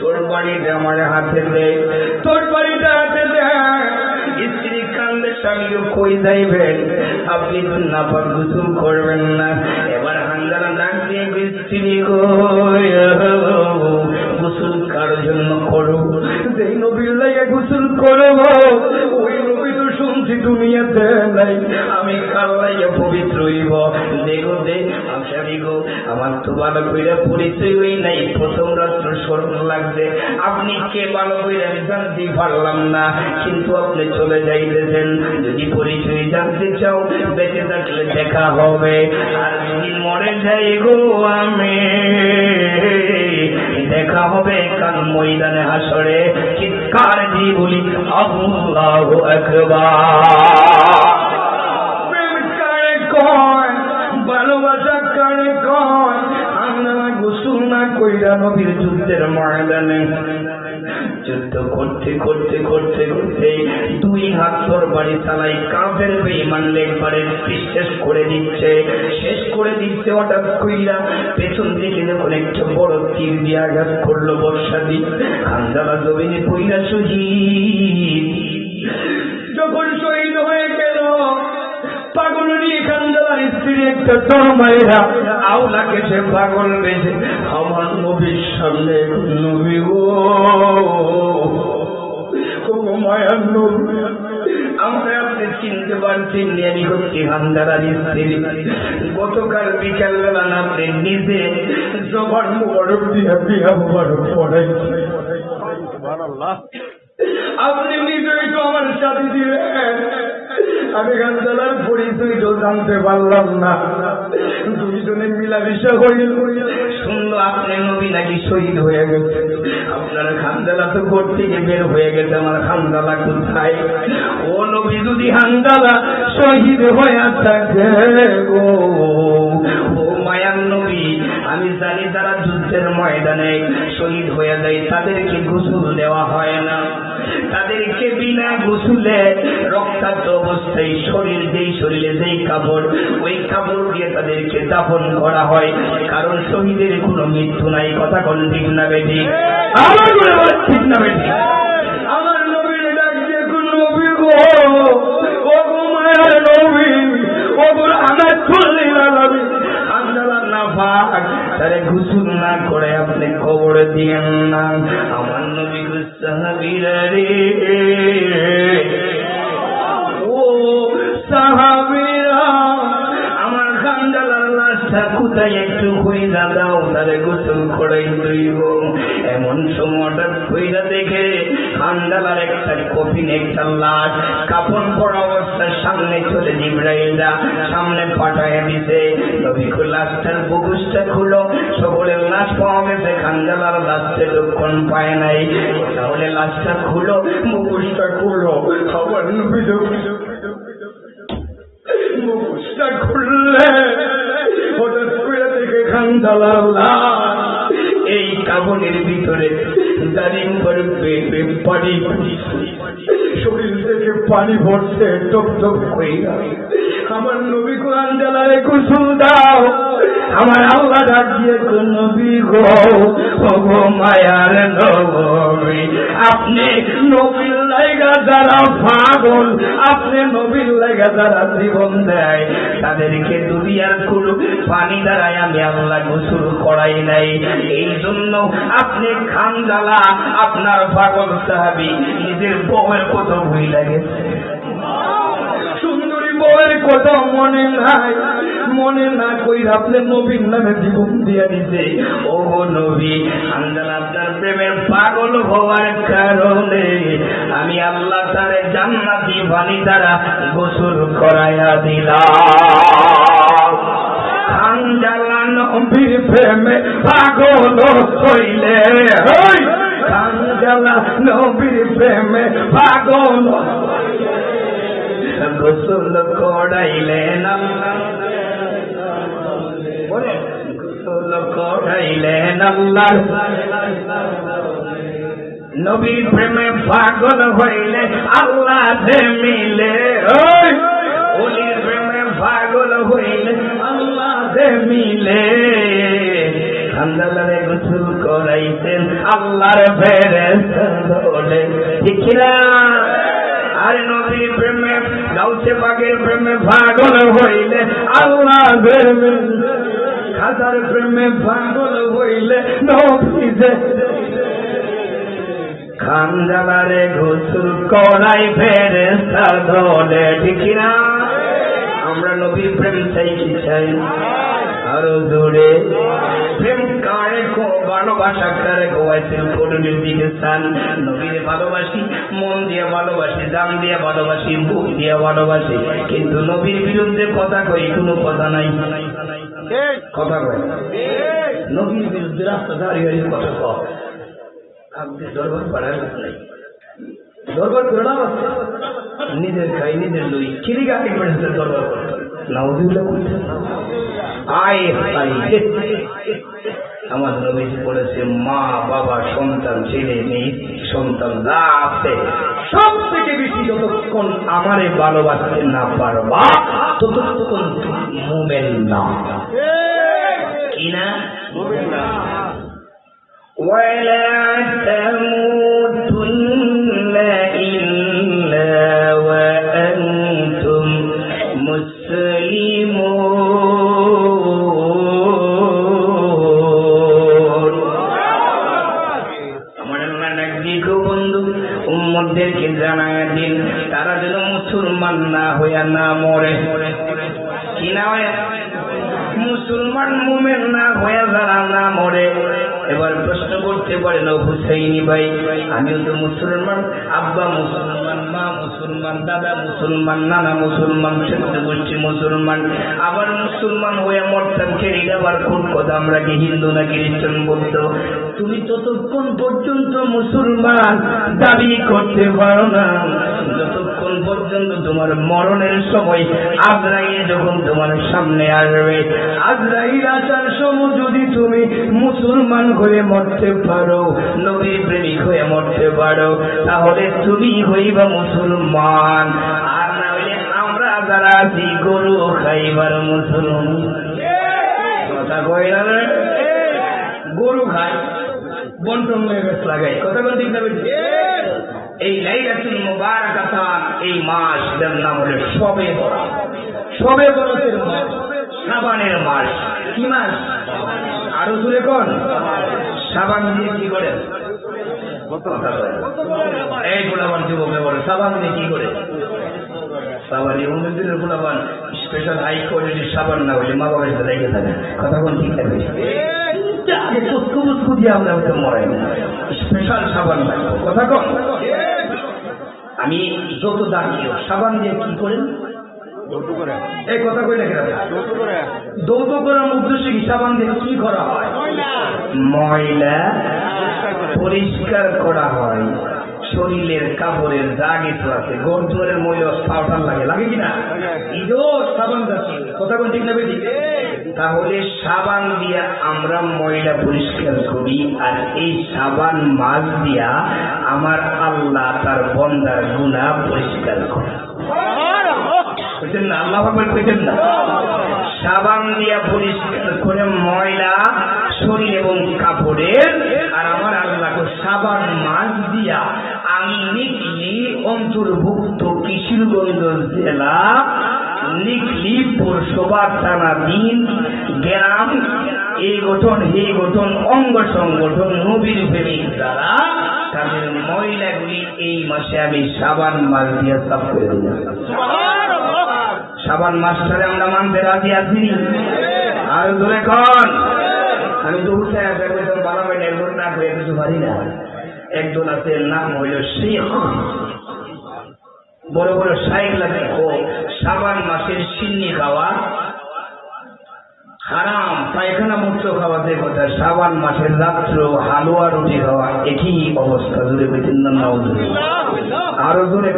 তোর বাড়িটা আমার হাতে দেয়, তোর বাড়িটা হাতে দেয়। স্ত্রী কান্দে, স্বামীও কই যাইবেন, আপনি তো নাপাক গোসল করবেন না। এবার হান্দালা ডাক দিয়ে স্ত্রী গোসল কার জন্য করব? যেই নবীর লাগে গোসল করব ওই নবী তো শুনছি দুনিয়াতে নাই, আমি কার লাগে পবিত্র হইব? দেখো দে আমি গো, আমার তো ভালো করে পরিচয় হই নাই, প্রথম রাত্র স্মরণ লাগছে। আপনি কে ভালো করে আমি জানতে পারলাম না, কিন্তু আপনি চলে যাইতেছেন। যদি পরিচয় জানতে চাও বেঁচে থাকলে দেখা হবে, আর যদি মরে যাই গো আমি দেখা হবে কাল ময়দানে হাসরে। চিৎকার দিয়ে বলি আল্লাহু আকবার। প্রেম কারে কয়, ভালোবাসা কারে কয়? আমরা গোসল না কইরা নবীর যুদ্ধের ময়দানে যুদ্ধ করতে করতে করতে করতে 2 হাত তরবারি চালাই, কাফের বেঈমান একবারে শেষ করে দিচ্ছে, শেষ করে দিচ্ছে। হঠাৎ কইরা পেছন থেকে যখন একটা বড় তীর দিয়ে আঘাত করলো বর্ষা দিয়ে, খানদালা জমিনে কইরা শহীদ। যখন শহীদ হয়ে গেল, পাগল নিয়ে খানদালার স্ত্রী একটা তরমাইরা আওলাকে সে পাগল বেঁধে আমার নবীর সামনে, নবী ও মায়ার নবী, আমরা আপনি চিনতে পারছি নিয়ারি হচ্ছি খানদালার স্ত্রী। গতকাল বিকাল বেলা আপনি নিজে জবার মুবারক দিয়া বিয়া মুবারক পড়াইছি, আপনি নিজেই তো আমার সাথে দিলেন। আমি খানদালার পরিচয় তো জানতে পারলাম না, 2 দুজনে মিলামিশা হইল, শুনলো আপনি নবী নাকি শহীদ হয়ে গেছে। আপনার হানজালা তো ঘর থেকে বের হয়ে গেছে, আমার হানজালা কোথায়? ও নবী, যদি হানজালা শহীদ হয়ে থাকে গো, ও মায়ার নবী, আমি জানি যারা যুদ্ধের ময়দানে শহীদ হয়ে যায় তাদেরকে গোসল দেওয়া হয় না, তাদেরকে বিনা গোসলে রক্তাক্ত অবস্থায় শরীরে যেই কাপড়, ওই কাপড় দিয়ে তাদেরকে দাফন করা হয়, কারণ শহীদের কোনো মৃত্যু নাই। কথা কোন ঠিক না বেটি? আমার ঠিক না বেটি? আমার নবীর ডাক দিয়ে কোন নবী গো, ও গো মায়ার নবী, ও গো আমার চল্লিশ নবী, আল্লাহ না পাক তারে গোসল না করে আপনি খবর দিয়েন না। আমার নবী সাহাবীরা রে, ও সাহাবীরা, আমার হানজালার লাশটা কোথায় একটু কইরা দাও, তারে গোসল করাই দইব। এমন সময় হঠাৎ কইরা দেখে হানজালার একটা কফিন, একটা লাশ কাপড় পরা অবস্থার সামনে চলে জিবরাইলরা সামনে পাঠায় দিছে। নবী লাশটার বুকুসটা খুলো, সকলের লাশ পাওয়া গেছে, হানজালার লাশটা যখন পায় নাই, তাহলে লাশটা খুলো, বুকুসটা খুলো। খবর নবী মুখটা খুললে হঠাৎ করে দেখে হানজালার লাশ, এই কাবনের ভিতরে দাঁড়িয়ে পড়বে পানি, শরীর থেকে পানি ভরছে টপ টপ করে। আমার নবী গো হানজালারে গোসল দাও। আমার আল্লাহ ডাক দিয়ে নবী গো, ও গো মায়ার নবী, আপনি নবীর লাগা যারা পাগল, আপনি নবীর লাগা যারা জীবন দেয়, তাদেরকে দুনিয়ার কোনো পানি দ্বারাই আমি আল্লাহ গোসল করাই নাই। এই জন্য আপনি হানজালা, আপনার পাগল সাহাবী, নিজের বউয়ের কত ভুল লাগেছে, সুন্দরী বউয়ের কথা মনে নাই, মনে না কই আপনি নবীর নামে জীবন দিয়ে দিতে। ও নবী, হানজালা আপনার প্রেমের পাগল হওয়ার কারণে আমি আল্লাহ তারে জান্নাতি পানি দ্বারা গোসল করাইয়া দিলাম। হানজালা নবীর প্রেমে পাগল হইলে, হানজালা নবীর প্রেমে পাগল গোসল করাইলেন, গোসল করাইলেন আল্লাহ। নবীর প্রেমে পাগল হইলে আল্লাহ যে মিলে, ওলির প্রেমে পাগল হইলে আল্লাহ যে মিলে। হানজালারে গোসল করাইতেন আল্লাহর ফেরেশতা বলে, ঠিক না? আরে নবীর প্রেমে, গাউসে পাকের প্রেমে পাগল হইলে আল্লাহ যে মিলে, খাজার প্রেমে পাগল হইলে নবী যে। হানজালারে গোসল করাই ফেরেশতা বলে, ঠিক না? আমরা নবীর প্রেম চাই কি চাই? আরো জোরে প্রেম কারে ভালোবাসা কারে গোয়াইছেন করুণের দিকে চান। নবীর ভালোবাসি, মন দিয়ে ভালোবাসি, জান দিয়ে ভালোবাসি, বুক দিয়ে ভালোবাসি, কিন্তু নবীর বিরুদ্ধে কথা কই কোনো কথা নাই, কথা কয় নবীর বিরুদ্ধে রাস্তা দাঁড়িয়ে কথা কয়। আপনি দরবার পাড়ার নাই, দরবার করে না, নিজের খাই নিজের লই কিরিক আগে করেছে দরবার করতে নাউজুবিল্লাহ করতে। আয় আমার নবী বলেছে, মা বাবা সন্তান ছেলে মেয়ে সন্তান যা আছে সব থেকে বেশি যতক্ষণ আমারে ভালোবাসতে না পারবা ততক্ষণ মুমিন না, কিনা? ولا تموتن إلا وأنتم مسلمون। আমার আল্লাহ ডাক দিয়ে বন্ধু উম্মতদেরকে জানায় দিন, তারা যেন মুসলমান না হইয়া না মরে, কি না হয় মুসলমান মুমিন না হইয়া যারা না মরে, এবার প্রশ্ন করতে পারেন ও হুসাইনি ভাই, আমিও তো মুসলমান, আব্বা মুসলমান, মা মুসলমান, দাদা মুসলমান, নানা মুসলমান, চোদ্দ গোষ্ঠী মুসলমান, আবার মুসলমান হয়ে মরতাম ছেড়ে আবার কোন কথা আমরা কি হিন্দু না খ্রিস্টান বলতো? তুমি ততক্ষণ পর্যন্ত মুসলমান দাবি করতে পারো না যতক্ষণ পর্যন্ত তোমার মরণের সময় আজরাইল যখন তোমার সামনে আসবে। আজরাইল আসার সময় যদি তুমি মুসলমান হয়ে মরতে পারো, নবীর প্রেমিক হয়ে মরতে পারো, তাহলে তুমি হইবা মুসলমান। আর না হইলে আমরা যারা আছি গরু খাইবার মুসলমান। কথা কই না রে, গরু খাই বন্টন হয়ে গেছে লাগাই। কথা কোন ঠিক না? এই লাইলাতুল মুবারাকাত, এই মাসের নাম হলো শবে বরাত। শবে বরাতের মাস, শাবানের মাস। কি মাস? আরো জোরে কোন? শাবান দিয়ে কি করে? এই গোলাবান যুবকে বলে সাবান দিয়ে কি করে? সাবান ইউনিভার্সিটির গোলাবান স্পেশাল হাই কোয়ালিটির সাবান না হলে মা বাবার সাথে লেগে থাকে। কথা কোন ঠিক থাকবে? আমরা ওটা মরাই না, স্পেশাল সাবান লাগবে। কথা কম। আমি যত দাঁড়িয়ে সাবান দিয়ে কি করেন? এই কথা কই না কেন? দৌত করার উদ্দেশ্যে কি সাবান দিয়ে কি করা হয়? ময়লা পরিষ্কার করা হয়। শরীরের কাপড়ের যা কিছু আছে, গর্জনের ময়লা পাউডার লাগে, লাগে কিনা? ইদো সাবান যাচ্ছে। কথা কোন ঠিক না বেশি? তাহলে সাবান দিয়া আমরা ময়লা পরিষ্কার করি, আর এই সাবান মাছ দিয়া আমার আল্লাহ তার বন্দার গুনাহ পরিষ্কার করে। বুঝছেন না? আল্লাহ বুঝছেন না? সাবান দিয়া পরিষ্কার করে ময়লা শরীর এবং কাপড়ের, আর আমার আল্লাহ সাবান মাছ দিয়া আমি নিকলি অন্তর্ভুক্ত কিশোরগঞ্জ জেলা নিকলি পৌরসভা থানাধীন গ্রাম এই গঠন এই গঠন অঙ্গ সংগঠন নবীর প্রেমিক দ্বারা তাদের মহিলাগুলি এই মাসে আমি সাবান মাছ দিয়ে সাফ করে দিলাম। সাবান মাসটারে আমরা মানতে রাজি আছি। আর ধরে কন আমি তো উঠে আসবেন বালামাই একজন না করে কিছু পারি না। একজন আছে, নাম হইল শেখ, বড় বড় সাইকেল দেখো। সাবান মাসের সিন্নি খাওয়া হারাম, পায়খানা মুক্ত খাওয়া যে কথা, সাবান মাসের রাত্র হালুয়া রুটি খাওয়া একই অবস্থা। জুড়ে পেতেন না? আরো জোরে।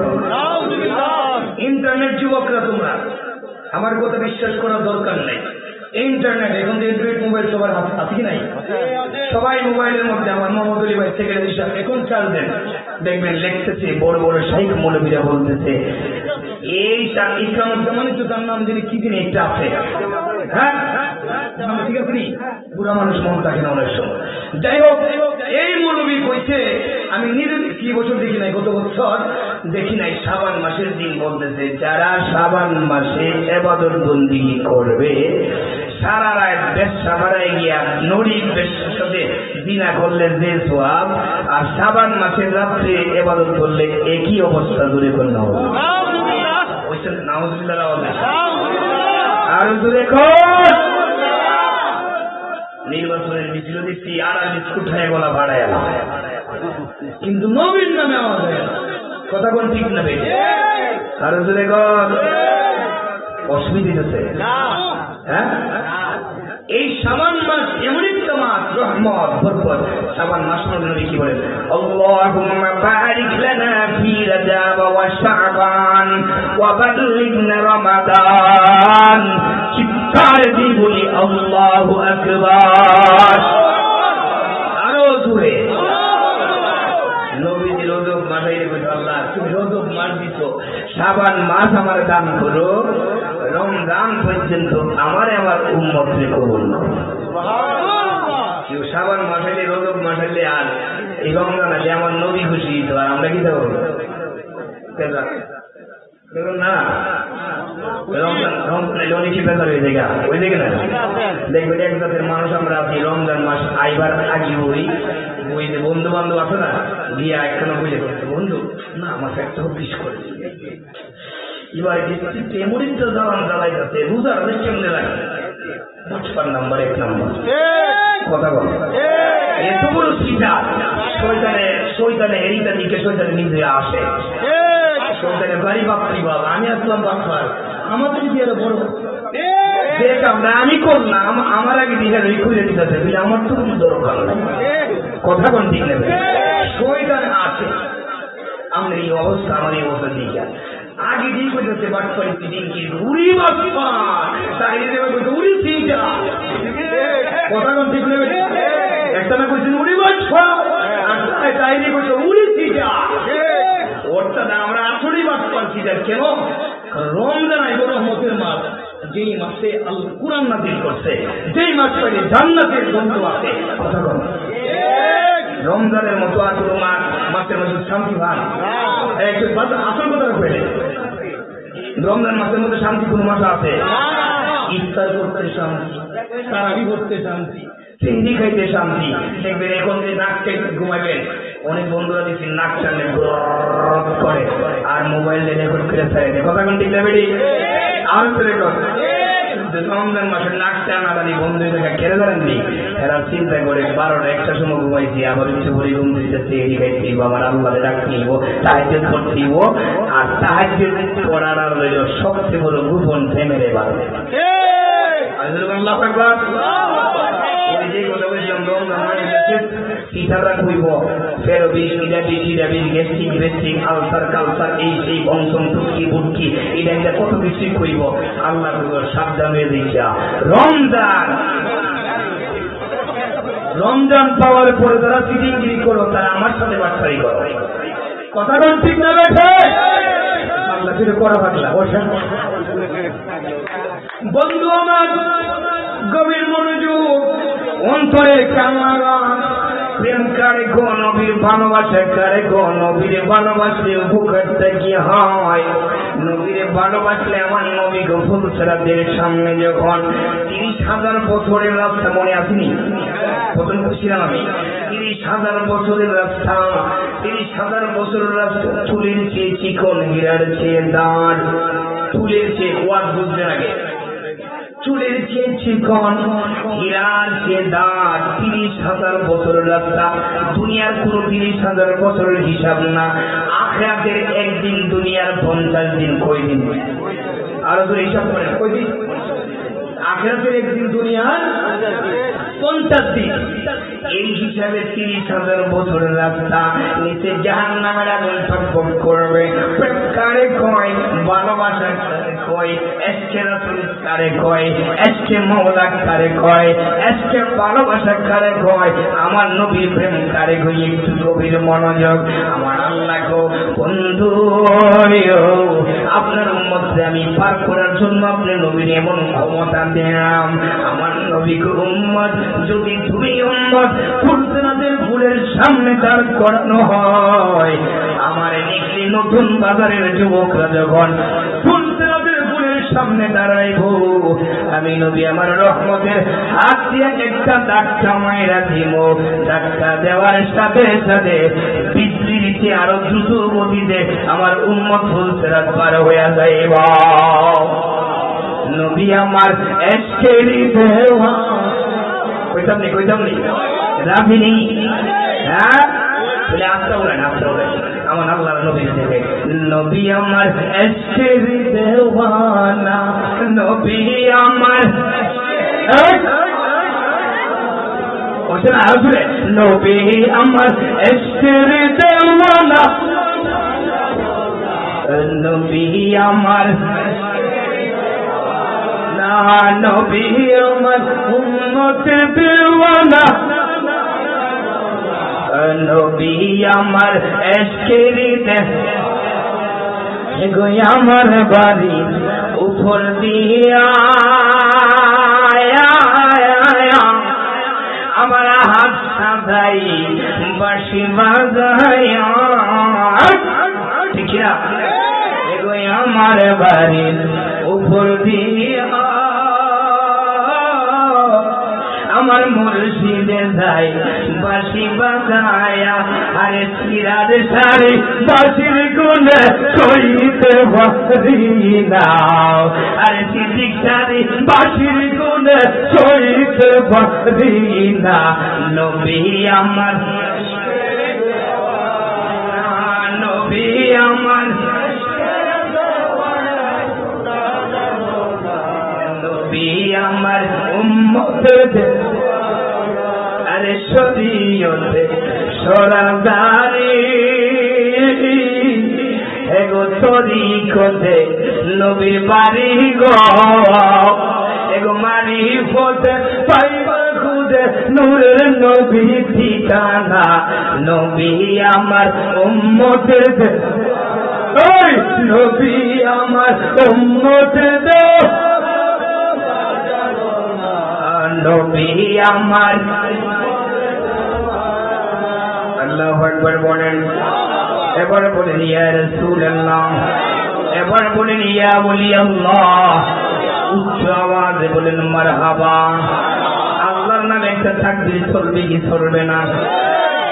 ইন্টারনেট যুবকরা তোমরা আমার কথা বিশ্বাস করার দরকার নেই। ইন্টারনেট এখন তো ইন্টারনেট মোবাইল সবার আছে কি নাই? সবাই মোবাইলের মধ্যে। আমার মোহাম্মদ আলী ভাই সেক্রেটারি সাহেব এখন চাল দেন, দেখবেন লিখতেছে বড় বড় শাইখ মৌলবীরা বলতেছে এই ইকরামুজ্জামানের তো তার নাম যিনি কি দিন একটা আছে, হ্যাঁ ঠিক আছে নি? বুড়া মানুষ মন থাকে না অনেক সময়। যাই হোক, এই মৌলবী কইছে, আমি নিজে কি বছর দেখি নাই, গত বছর দেখি নাই, সাবান মাসের দিন বলতেছে যারা সাবান মাসে ইবাদত বন্দেগী করবে, সারা রাত বেশ্যা বাড়ায় গিয়া নড়ির বেশ্যার সাথে জিনা করলে যে সওয়াব, আর সাবান মাসের রাত্রে ইবাদত করলে একই অবস্থা। দূরে কোন না হবে আর দূরে কোন নির্বাচনের মিছিল দেখছি আর বিস্কুট হয়ে গলা ভাড়ায়, কিন্তু নবীর নামে আওয়াজ হয়। কথা কোন ঠিক না? আর দূরে কোন অসুবিধা হচ্ছে? হ্যাঁ, এই সাবান মাস এমন একটা মাস, রহমত বরকত। সাবান মাস নবী কি বলেন? আল্লাহুম্মা বারিক লানা ফি রাজাব ওয়া শাবান ওয়া বাল্লিগনা রমাদান। চিৎকার দিয়ে বলি আল্লাহু আকবার। আরো জোরে। নবীজি রজব মাসে আল্লাহ তুমি রজব মাস দিছো, সাবান মাস আমার দান করো, রমজান পর্যন্ত আমার উম্মতকে কবুল করো। সাবান মাসাইলে রজব মাসাইলে আর এই রমজান আছে আমার নবী খুশি, তো আর আমরা কি দেবো না? মানুষ আমরা আছি রমজান মাস আইবার আগে ওই যে বন্ধু বান্ধব আছে না, বিয়ে একখানা বুঝে করছে বন্ধু না আমার একটা বিষ করেছে, এবার তেমরিটা জ্বালান জ্বালাই যাচ্ছে, রোজা কেমনে লাগে? নাম্বার 1 নাম্বার কথা বলে এত বড় চিঠা শয়তানে এরিটা দিকে শয়তানে নিজে আসে শয়তানে বাড়ি বাপরি বাবা আমি আসলাম বাপার আমার তো আরো বড় আমি করলাম আমার আগে দিঘা খুলে দিতে আমার তো কোনো দরকার নাই কথা কোন ঠিক নেবে শয়তান আছে আমার এই অবস্থা দিঘা আগে ঠিক হইতেছে বাটপাড়ি দিন কি উড়ি বাপা তাই উড়ি চিঠা কথা কোন ঠিক নেবে একটা না করছেন উড়ি বাচ্চা তাই করছে উড়ি চিঠা ওরটা আমরা আসলেই বাদ পাচ্ছি কেন রমজান আইব রহমতের মাস যেই মাসে আল্লাহ কুরআন নাযিল করছে যেই মাস পাইলে জান্নাতের গন্ধ আছে কথা বল রমজানের মতো আর কোনো মাসের মধ্যে শান্তি ভান একটু আসল কথা কইলে রমজান মাসের মধ্যে শান্তি কোন মাস আছে ইফতার করতে শান্তি তারাবি করতে শান্তি চিংড়ি খাইতে শান্তি দেখবেন এখন যে নাক কেটে ঘুমাইবেন অনেক বন্ধুরা দেখছি নাক টানলে করে আর মোবাইল রেকর্ড করে থাকে কথা কোন ঠিক নেবে আর রেকর্ড রমজান মাসের নাক টানাটানি বন্ধু থেকে কেড়ে দাঁড়াননি এরা চিন্তা করে 12টা-1টার সময় ঘুমাইছি আবার ইচ্ছে করে ঘুম দিতে চিংড়ি খাইতে আমার আল্লাহ ডাক নিব তাহাজ্জুদ করতে আর তাহাজ্জুদ করার আর সবচেয়ে বড় গোপন ফেমেরে বাড়বে আল্লাহু আকবার পিঠাটা খুঁজব ফের গ্যাস্ট্রিক আলসার কালসার এই সেই বংশন টুকি বুটকি এটা কত কিছুই খুঁজব আল্লাহ সাবধান হয়ে দিচ্ছা রমজান পাওয়ার পরে যারা সিটিংগিরি করো তারা আমার সাথে বাটপাড়ি করো কথা কোন ঠিক না বেঠে আল্লাহ ফিরে করা পাগলা বন্ধু আমার গভীর মনোযোগ অন্তরে কান্না প্রেম কারে গো নবীর ভালোবাসা কারে গো নবীর ভালোবাসলে উপকারটা কি হয় নবীর ভালোবাসলে আমার নবী গফুর সেরাদের সামনে যখন 30,000 বছরের রাস্তা মনে আসেনি প্রথম খুশিলাম আমি 30,000 বছরের রাস্তা 30,000 বছরের রাস্তা চুলের চেয়ে চিকন হীরার চেয়ে দাঁড় চুলের চেয়ে ওয়াজ বুঝতে লাগে চুলের চেয়ে চিকন হীরার চেয়ে দাঁত 30,000 বছরের রাস্তা দুনিয়ার কোন 30,000 বছরের হিসাব না আখিরাতের একদিন দুনিয়ার 50 দিন কই দিন আরো তো হিসাব করে কই দিন আখিরাতের একদিন দুনিয়ার 50 দিন এই হিসাবে 30,000 বছরের রাস্তা নিচে জাহান্নামের আগুন টকবক করবে কারে কয় ভালোবাসা কয় এসকে রাসূল কারে কয় এসকে মাওলা কারে কয় এসকে ভালোবাসা কারে কয় আমার নবীর প্রেম কারে কয় একটু গভীর মনোযোগ আমার আল্লাহ গো বন্ধু আপনার উম্মতকে আমি পার করার জন্য আপনি নবীর এমন ক্ষমতা দিলাম আমার নবীর উম্মত যদি তুমি উম্মত ফুলসেনাদের ফুলের সামনে দাঁড় করানো হয় আমার নিকলি নতুন বাজারের যুবকরা যখন ফুলসেনাদের ফুলের সামনে দাঁড়াইব আমি নবী আমার রহমতের হাত দিয়ে একটা ধাক্কা মাইরা দিব ধাক্কা দেওয়ার সাথে সাথে বিজলিতে আরো দ্রুত গতিতে আমার উম্মত ফুলসেনাত পার হয়ে যাইব নবী আমার এসকেরি দেওয়া কইতাম নি রাবিনি হ্যাঁ বলে আস্তে বলেন আমার আল্লাহর নবী থেকে নবী আমার এসকেরি দেওয়ানা নবী আমার ওটা না আসলে নবী আমার এসকেরি দেওয়ানা নবী আমার নবী আমার উম্মতের দিওয়ানা নবী আমার এশকেরি গো আমার বাড়ি উপর দিয়া আমার হাত সাজাই বাঁশি বাজায়া ঠিক আছে গো আমার বাড়ির উপর দিয়া আমার মুর্শিদে যাই বাঁশি বাজায়া আরে সিরাজ সারি বাঁশির গুণে সইতে পারি না আরে সিদ্দিক সারি বাঁশির গুণে সইতে পারি না নবী আমার নবী আমার নবী আমার উম্মতের আরে শরীয়তে সরাদারি এগো তরিকতে নবীর বাড়ি গো এগো মারি ফতে পাইবা খুদে নূরের নবী ঠিকানা নবী আমার উম্মতের ওই নবী আমার উম্মতের নবী আমার আল্লাহু আকবার বলেন এবার বলেন ইয়া রাসূলুল্লাহ এবার বলেন ইয়া ওলি আল্লাহ উচ্চ আওয়াজে বলেন মারহাবা আল্লাহর নামে একটা তাকবীর চলবে কি চলবে না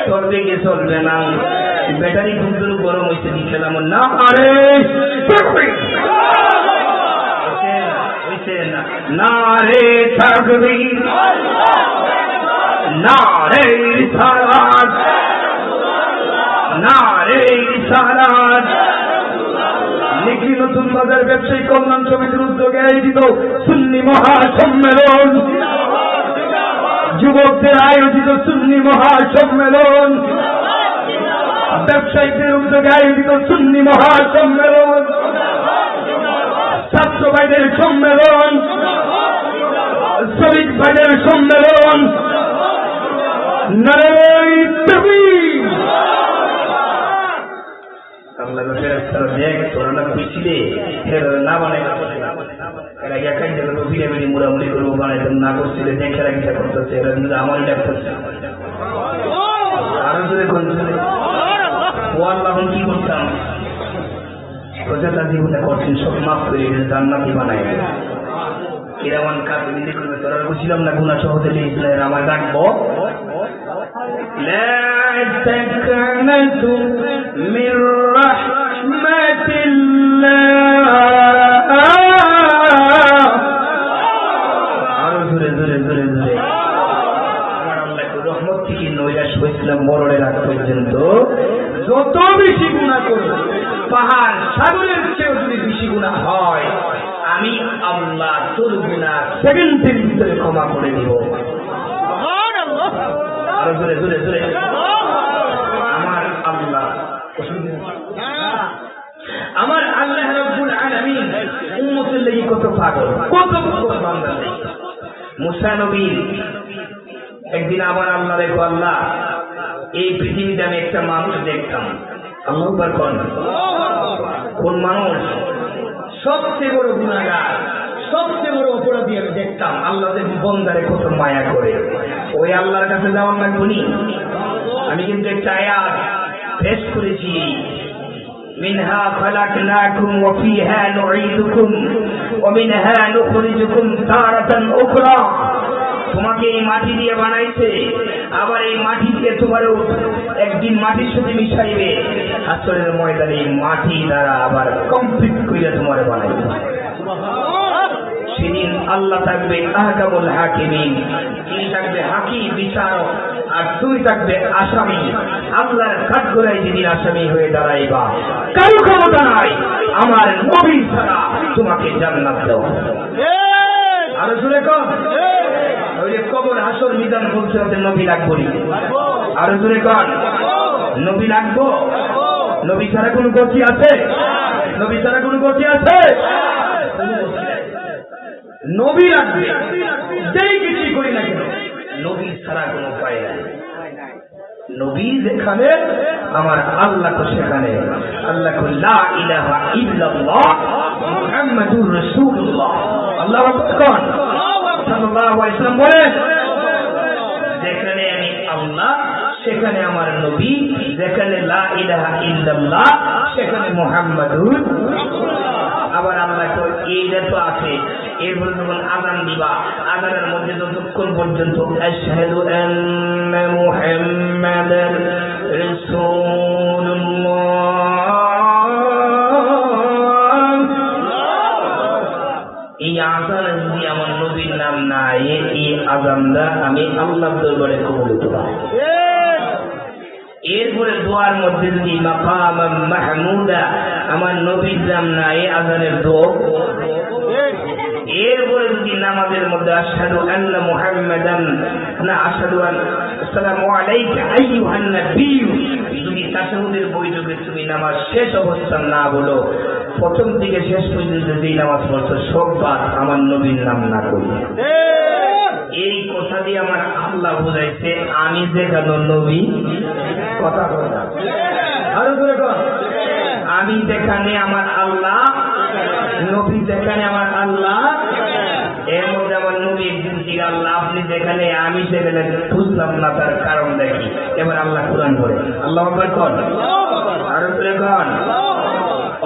চলবে কি চলবে না ব্যাটারি খুব গরম হয়েছে দিছিলাম না আরে নারে তাকবীর নারে রিসালাত নারে রিসালাত নিখি নতুন বাজার ব্যবসায়ী কল্যাণ সমিতির উদ্যোগে আয়োজিত সুন্নি মহাসম্মেলন যুবকদের আয়োজিত সুন্নি মহাসম্মেলন ব্যবসায়ীদের উদ্যোগে আয়োজিত সুন্নি মহাসম্মেলন ছাত্র ভাইদের সম্মেলন শ্রমিক ভাইদের সম্মেলন নারে তাকবীর আল্লাহ ফেরেশতারা দেখ তোরা না পিছিলে ফেরেশতারা না বানায় এরা একাই যেন ভিড়ে মুড়ামুড়ি করবো বানাইতে না করছিলে দেখে রাখিটা করতেছে এরা কিন্তু আমারই ডাক করছে আরো যদি করছিল ও আল্লাহ কি করতাম প্রজাতা জীবনে করছেন সব মাফ করে জান্নাতি বানাই এরকম কাজ নিজে করবে তোরা বুঝছিলাম না গুণা সহজে ইসলামের আমার ডাকবো لا تقنطوا من رحمة الله আরো জোরে জোরে জোরে জোরে আমার আল্লাহ রহমত থেকে নৈরাশ হয়েছিলাম মরণের আগ পর্যন্ত যত বেশি গুনাহ করবে পাহাড় সাগরের চেয়েও যদি বেশি গুনাহ হয় আমি আল্লাহ তোর গুনাহ সেকেন্ডের ভিতরে ক্ষমা করে দিব আরো জোরে জোরে জোরে আমার আল্লাহ আমার আল্লাহ রাব্বুল আলামিন উম্মতের লাগি কত পাগল কত বান্দা মুসা নবী একদিন আমার আল্লাহ দেখো আল্লাহ এই পৃথিবীতে আমি একটা মানুষ দেখতাম আল্লাহু আকবার কোন মানুষ সবচেয়ে বড় গুনাহগার সবচেয়ে বড় অপরাধী আমি দেখতাম আল্লাহ যে বন্দারে কত মায়া করে ওই আল্লাহর কাছে যাওয়ার লাগবনি আমি কিন্তু একটা আয়াত পেশ করেছি মিনহা খালাকনাকুম ওয়া ফিহা নুঈদুকুম ওয়া মিনহা নুখরিজুকুম তারাতান উখরা তোমাকে এই মাটি দিয়ে বানাইছে আবার এই মাটি দিয়ে তোমারও একদিন মাটির সাথে মিশাইবে আসরের ময়দানে এই মাটি দ্বারা আবার কমপ্লিট করে তোমার বানাইবে সেদিন আল্লাহ থাকবে আহকামুল হাকিমিন তিনি থাকবে হাকিম বিচারক আর তুই থাকবে আসামি আল্লাহর কাঠগড়ায় যেদিন আসামি হয়ে দাঁড়াইবা কারো ক্ষমতা নাই আমার নবী ছাড়া তোমাকে জান্নাত দেওয়া আরো জোরে কর ওই যে কবর হাসর মিজান বলছে ওদের নবী লাগবো আরো জোরে কর নবী লাগবো নবী ছাড়া কোনো গতি আছে নবী ছাড়া কোনো গতি আছে নবী লাগবে যেই কিছুই করি না কেন নবী ছাড়া কোনো উপায় নাই নবী যেখানে আমার আল্লাহ তো সেখানে আল্লাহ লা ইলাহা ইল্লাল্লাহ মুহাম্মাদুর রাসূলুল্লাহ আল্লাহু আকবার সাল্লাল্লাহু আলাইহি ওয়াসাল্লাম বলে যেখানে আমি আল্লাহ সেখানে আমার নবী যেখানে লা ইলাহা ইল্লাল্লাহ সেখানে মুহাম্মাদুর আবার আল্লাহ তো এইটা তো আছে এরপরে যখন আযান দিবা আযানের মধ্যে যতক্ষণ পর্যন্ত আশহাদু আন্না মুহাম্মাদার রাসূলুল্লাহ এই আযানে যদি আমার নবীর নাম না এই আযানটা আমি আল্লাহর দরবারে কবুল করব। এরপরে দোয়ার মধ্যে যদি মাকাম মাহমুদা আমার নবীর নাম না এই আযানের দোয়া। এরপরে যদি নামাজের মধ্যে আশহাদু আন্না মুহাম্মাদান না আশহাদু আসসালামু আলাইকা আইয়ুহান নবী যদি তাশাহুদের বৈঠকে তুমি নামাজ শেষ অবস্থান না বলো প্রথম থেকে শেষ পর্যন্ত যেই নামাজ পড়ছো সববার আমার নবীর নাম না করি। এই কথা দিয়ে আমার আল্লাহ বুঝাইছে আমি যেখানে নবী কথা বললাম আরো জোরে কর আমি যেখানে আমার আল্লাহ নবী যেখানে আমার আল্লাহ এর মধ্যে আমার নবী একদিন ছিল আল্লাহ আপনি যেখানে আমি সেখানে বুঝলাম না তার কারণ দেখি। এবার আল্লাহ কুরআন পড়ে আল্লাহু আকবার কর আরো জোরে কর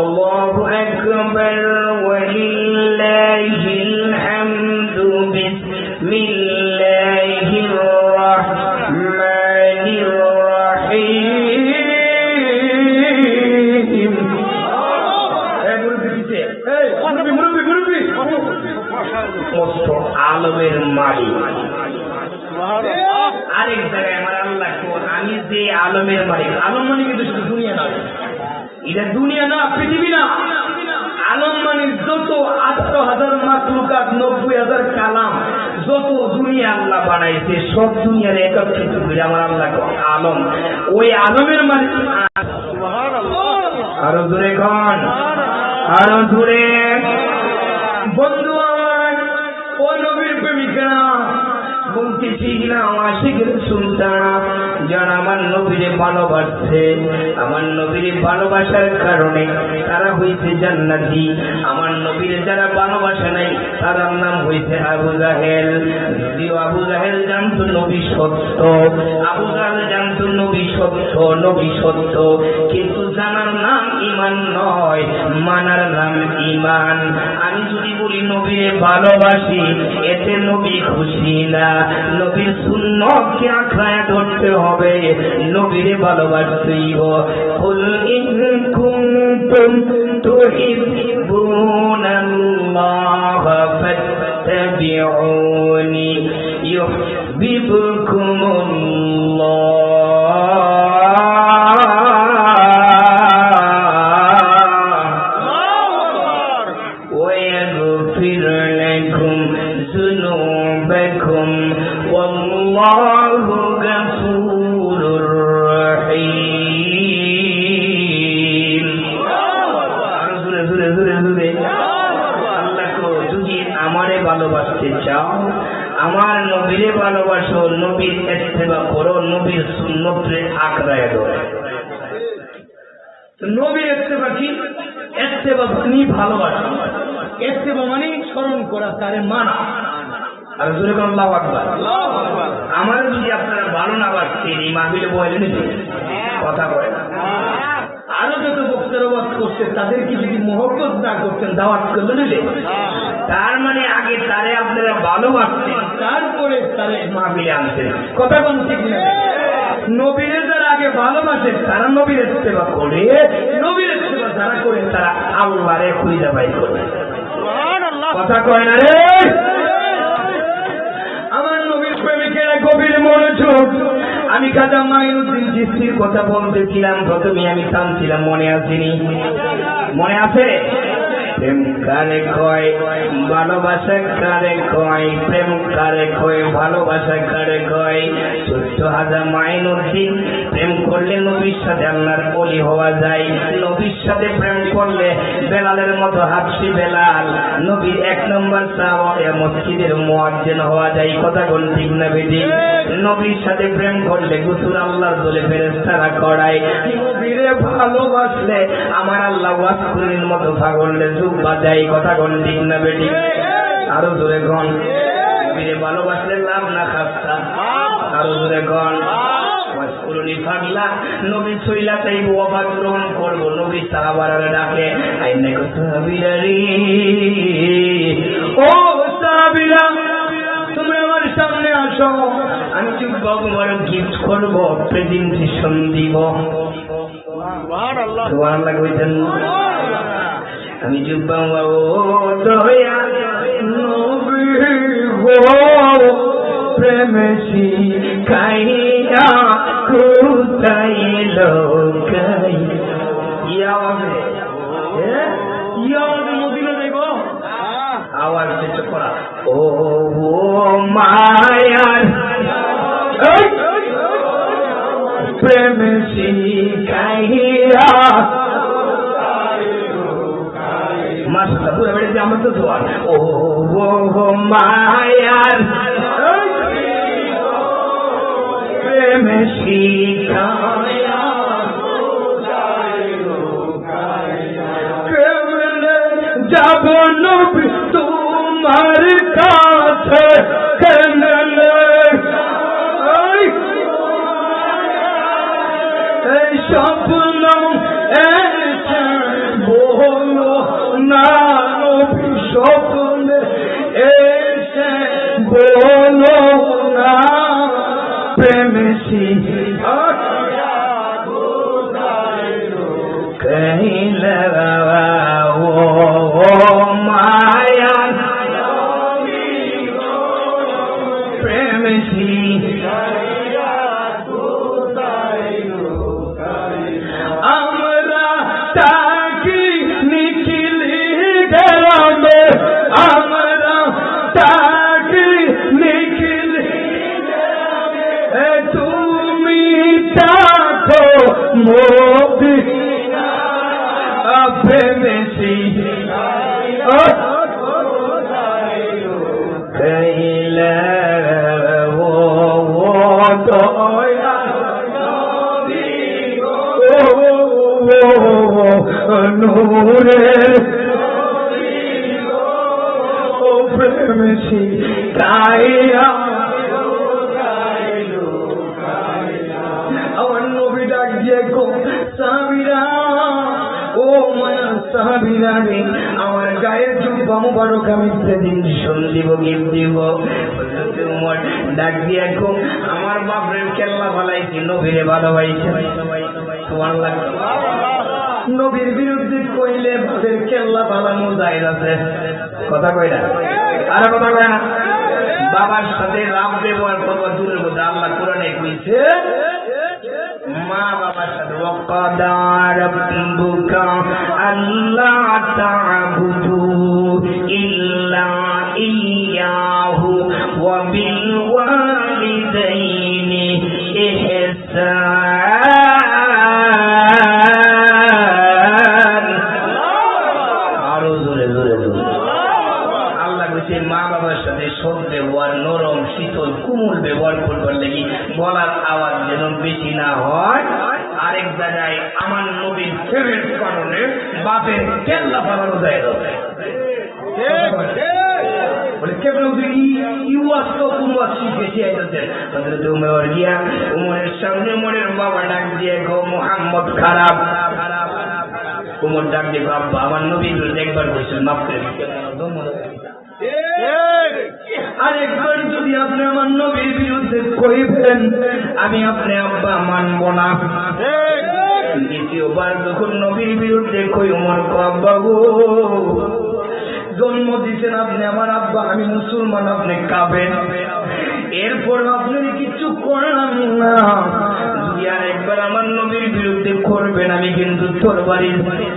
আল্লাহু আকবার ওয়ালিল্লাহিল হামদু বিসমিল্লাহির রাহমানির রাহিম। সমস্ত আলমের মালিক আরেক জায়গায় আমার আল্লাহ আমি যে আলমের মালিক আলম মানে কিন্তু শুধু দুনিয়া নয় এটা দুনিয়া না পৃথিবী না আলম মানে যত 18,000 মাখলুকাত 90,000 কালাম যত দুনিয়া আল্লাহ বানাইছে সব দুনিয়ার একত্রিত করে আমার আল্লাহ আলম ওই আলমের মালিক আরো দূরে কন আরো দূরে বন্ধু আমার ও নবীর প্রেমিকা বলতেছি না আশিকের সুলতান যারা আমার নবীরে ভালোবাসছে আমার নবীরে ভালোবাসার কারণে তারা হইছে জান্নাতি। আমার নবীরে যারা ভালোবাসে নাই তার নাম হইছে আবু জাহেল। যদিও আবু জাহেল জানতো নবী সত্য আবু জাহেল জানতো নবী সত্য নবী সত্য কিন্তু জানার নাম ঈমান নয় মানার নাম ঈমান। আমি যদি বলি নবীরে ভালোবাসি এতে নবী খুশি না নবীর সুন্নতকে আঁকড়ায় ধরতে হবে নবীরে ভালোবাসতেই হবে। কুল ইন কুনতুম তুহিব্বুনাল্লাহ ফাত্তাবিউনি ইউহিব্বুকুমুল্লাহ ওয়া ইয়াগফির লাকুম যুনুবাকুম ওয়াল্লাহু গফুরুর রহিম। জোরে জোরে জোরে জোরে আল্লাহকে যদি আমারে ভালোবাসতে চাও আমার নবীরে ভালোবাসো নবীর ইত্তেবা করো নবীর সুন্নতে আঁকড়ায় ধরো। নবীর ইত্তেবা কি ইত্তেবা মানে ভালোবাসা ইত্তেবা মানে স্মরণ করা তারে মানা। আর জোরে কোন আল্লাহু আকবার আমার যদি আপনারা ভালো না বাসছেন এই মাহফিলে বলেন কথা বলে আরো যত বক্তার ওয়াজ করছে তাদেরকে যদি মহব্বত না করতেন দাওয়াত করলে নিলে তার মানে আগে তারে আপনারা ভালোবাসতেন তারপরে তারে মাহফিলে আনতেন কথা কোন ঠিক না। নবীরে যারা আগে ভালোবাসে তারা নবীর ইত্তেবা করে নবীর ইত্তেবা যারা করে তারা আল্লাহরে খুঁজে বাই করে কথা কয় না রে। আমার নবীর প্রেমিকেরা গভীর মনোযোগ আমি খাজা মাইনুদ্দিন চিশতির কথা বলতেছিলাম প্রথমে আমি টানছিলাম মনে আসেনি মনে আছে প্রেম কারে কয় ভালোবাসা কারে কয় প্রেম কারে কয় ভালোবাসা কারে কয় 14,000 মাইনুদ্দিন প্রেম করলে নবীর সাথে আল্লাহর ওলি হওয়া যায় নবীর সাথে প্রেম করলে বেলালের মতো হাফসি বেলাল নবীর 1 নম্বর সাহাবা মসজিদের মুয়াজ্জিন হওয়া যায় কথা কোন ঠিক না বেটি। নবীর সাথে প্রেম করলে গোসল আল্লাহর দলে ফেরেশতারা করায় নবীরে ভালোবাসলে আমার আল্লাহ ওয়াসকুরের মতো পাগলে যুগ বাজাই কথা কোন ঠিক না বেটি। আরো জোরে গন নবীরে ভালোবাসলে লাভ না খাস্তা আরো জোরে গন ওয়াসকুরুনি নবী পাগলা, নবী ছইলা তাইব অবাক গ্রহণ করবো, নবী সাহাবারা ডাকে আইনে সাহাবীরা রে, ও সাহাবীরা তুমি আমার সামনে আসো, আমি জুব্বা মুবারক গিফট করবো, প্রেজেন্টেশন দিব। সুবহানাল্লাহ কইতেন। আমি জুব্বা মুবারক দয়া নবী গো প্রেম শিখাইয়া কোথায় লোকাই মদিনা দেব আওয়াজ চেষ্টা করা। ও মায়ার প্রেম শিখাইয়া মাসটা পুরো বেড়েছে আমার তো দোয়া। ও মায়ার প্রেম শিখাইয়া কেমনে যাব নবী তোমার কাছে, কেমনে এই স্বপ্ন এসে বলো না নবী, স্বপ্নে এসে বলো না প্রেম কহিলা ও মায়া প্রেম আমরা তাকি নিখিলি গেলামে, আমরা তাকি নিখিলি তুমি তাকো মদিনা প্রেমে কইলা ও দয়া নূরের ও প্রেমে শিখাইয়া আমার নবী ডাক দিয়ে গো সাহাবীরা, ও মায়া সাহাবীরা রে, আমার গায়ের জুব্বা মুবারক আমি প্রেজেন্টেশন দিব, গিফট দিব। উমর ডাক দিয়ে গো আমার বাপের কেল্লা ভালাইছি, নবীরে ভালোবাইছে। সুবহানাল্লাহ। নবীর বিরুদ্ধে কইলে বাপের কেল্লা ভালানো যায় আছে, কথা কই না, আর কথা কয় না। বাবার সাথে রাম ব্যবহার করবো দূরের মধ্যে, আল্লাহ কোরআনে কইছে মা বাবার সাথে ওয়াকাদা রাব্বুকা আল্লা তা'বুদু ইল্লা ইয়্যাহু ওয়া বিল ওয়ালিদাইনি ইহসান। আরো জোরে জোরে জোরে আল্লাহ কইছে মা বাবার সাথে সৎ ব্যবহার, নরম শীতল কোমল ব্যবহার করবার লাগি, বলার আওয়াজ যেন বেশি না হয়। আরেক জায়গায় আমার নবীর প্রেমের কারণে বাপের কেল্লা ফালানো যায় বলে কেবল ইউয়াস তো কোনো শিখেছি আইতেছেন হযরত উমর গিয়া উমরের সামনে উমরের বাবা ডাক দিয়ে গো মুহাম্মদ খারাপ। উমর ডাক দিয়ে বাবা আমার নবী একবার বলছেন মাফ করে দিতে, আরেকবার যদি আপনি আমার নবীর বিরুদ্ধে কইবেন আমি আপনি আব্বা মানব না। দ্বিতীয়বার যখন নবীর বিরুদ্ধে কই উমর কো আব্বা গো জন্ম দিচ্ছেন আপনি আমার আব্বা, আমি মুসলমান, আপনি কাবেন, এরপর আপনি কিছু করলাম না, যদি আর একবার আমার নবীর বিরুদ্ধে করবেন আমি কিন্তু তরবারি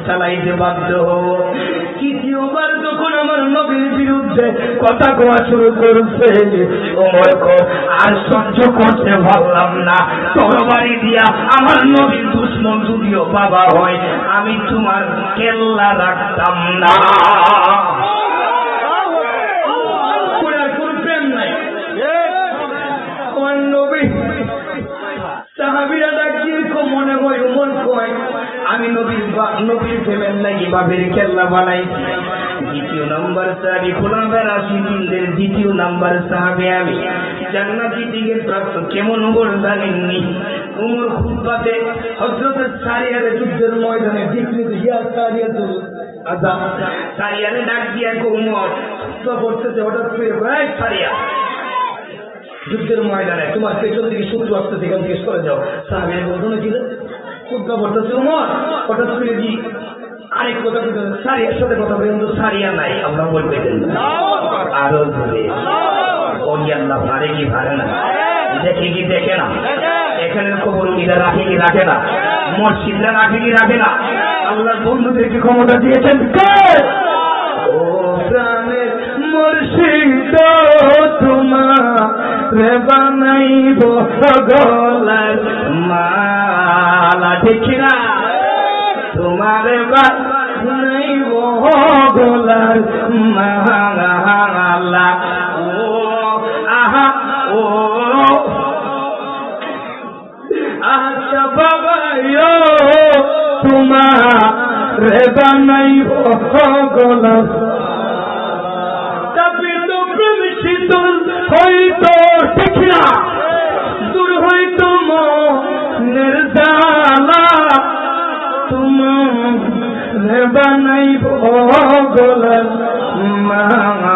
চালাইতে বাধ্য হব। তৃতীয়বার যখন আমার নবীর বিরুদ্ধে কথা কোয়া শুরু করছে ওমর আর সহ্য করতে পারলাম না, তরবারি দিয়া আমার নবীর দুশমন যদিও বাবা হয় আমি তোমার কেল্লা রাখতাম না। সাহাবীরা ডাকিয়ে মনে হয় উমর কয় আমি নবীর প্রেমের লাগি বাপের কেল্লা বানাইছি। দ্বিতীয় নম্বর সাহাবী খুলাফায়ে রাশিদিনদের দ্বিতীয় নম্বর সাহাবী আমি জান্নাতি দিকে প্রাপ্ত কেমন উমর জানেননি? উমর খুতবাতে হযরত সারিয়ার যুদ্ধের ময়দানে দিকনিতে ইয়া সারিয়াত আদা সারিয়ারে ডাক দিয়া উমর খুতবা করতেছে, হঠাৎ করে এই সারিয়া, যুদ্ধের ময়দানে তোমার পেছন থেকে শত্রু আসতে সেখান থেকে সরে যাও। সাহাবীরা বলতো কি খুতবা করতেছে উমর, হঠাৎ করে কি আরেক কথা সারিয়ার সাথে কথা বলেন তো সারিয়া নাই, আমরা বলতে আরো ধরে ওই আল্লাহ ভারে কি ভারে না, দেখে কি দেখে না, এখানের খবর উনিরা রাখে কি রাখে না, মসজিদরা রাখে কি রাখে না, আল্লাহর বন্ধুদেরকে ক্ষমতা দিয়েছেন কে? ও প্রাণের মুর্শিদ তোমার বানাইব গলার মালা, ঠিক না? তোমার বানাইব গলার মালা, ও আহা ও আচ্ছা বাবা তোমার বানাইব গলার, তবে তো প্রবেশিত হইতো, ঠিক না? দূর হইতো মনের জ্বালা, তোমার বানাইব গলার মালা।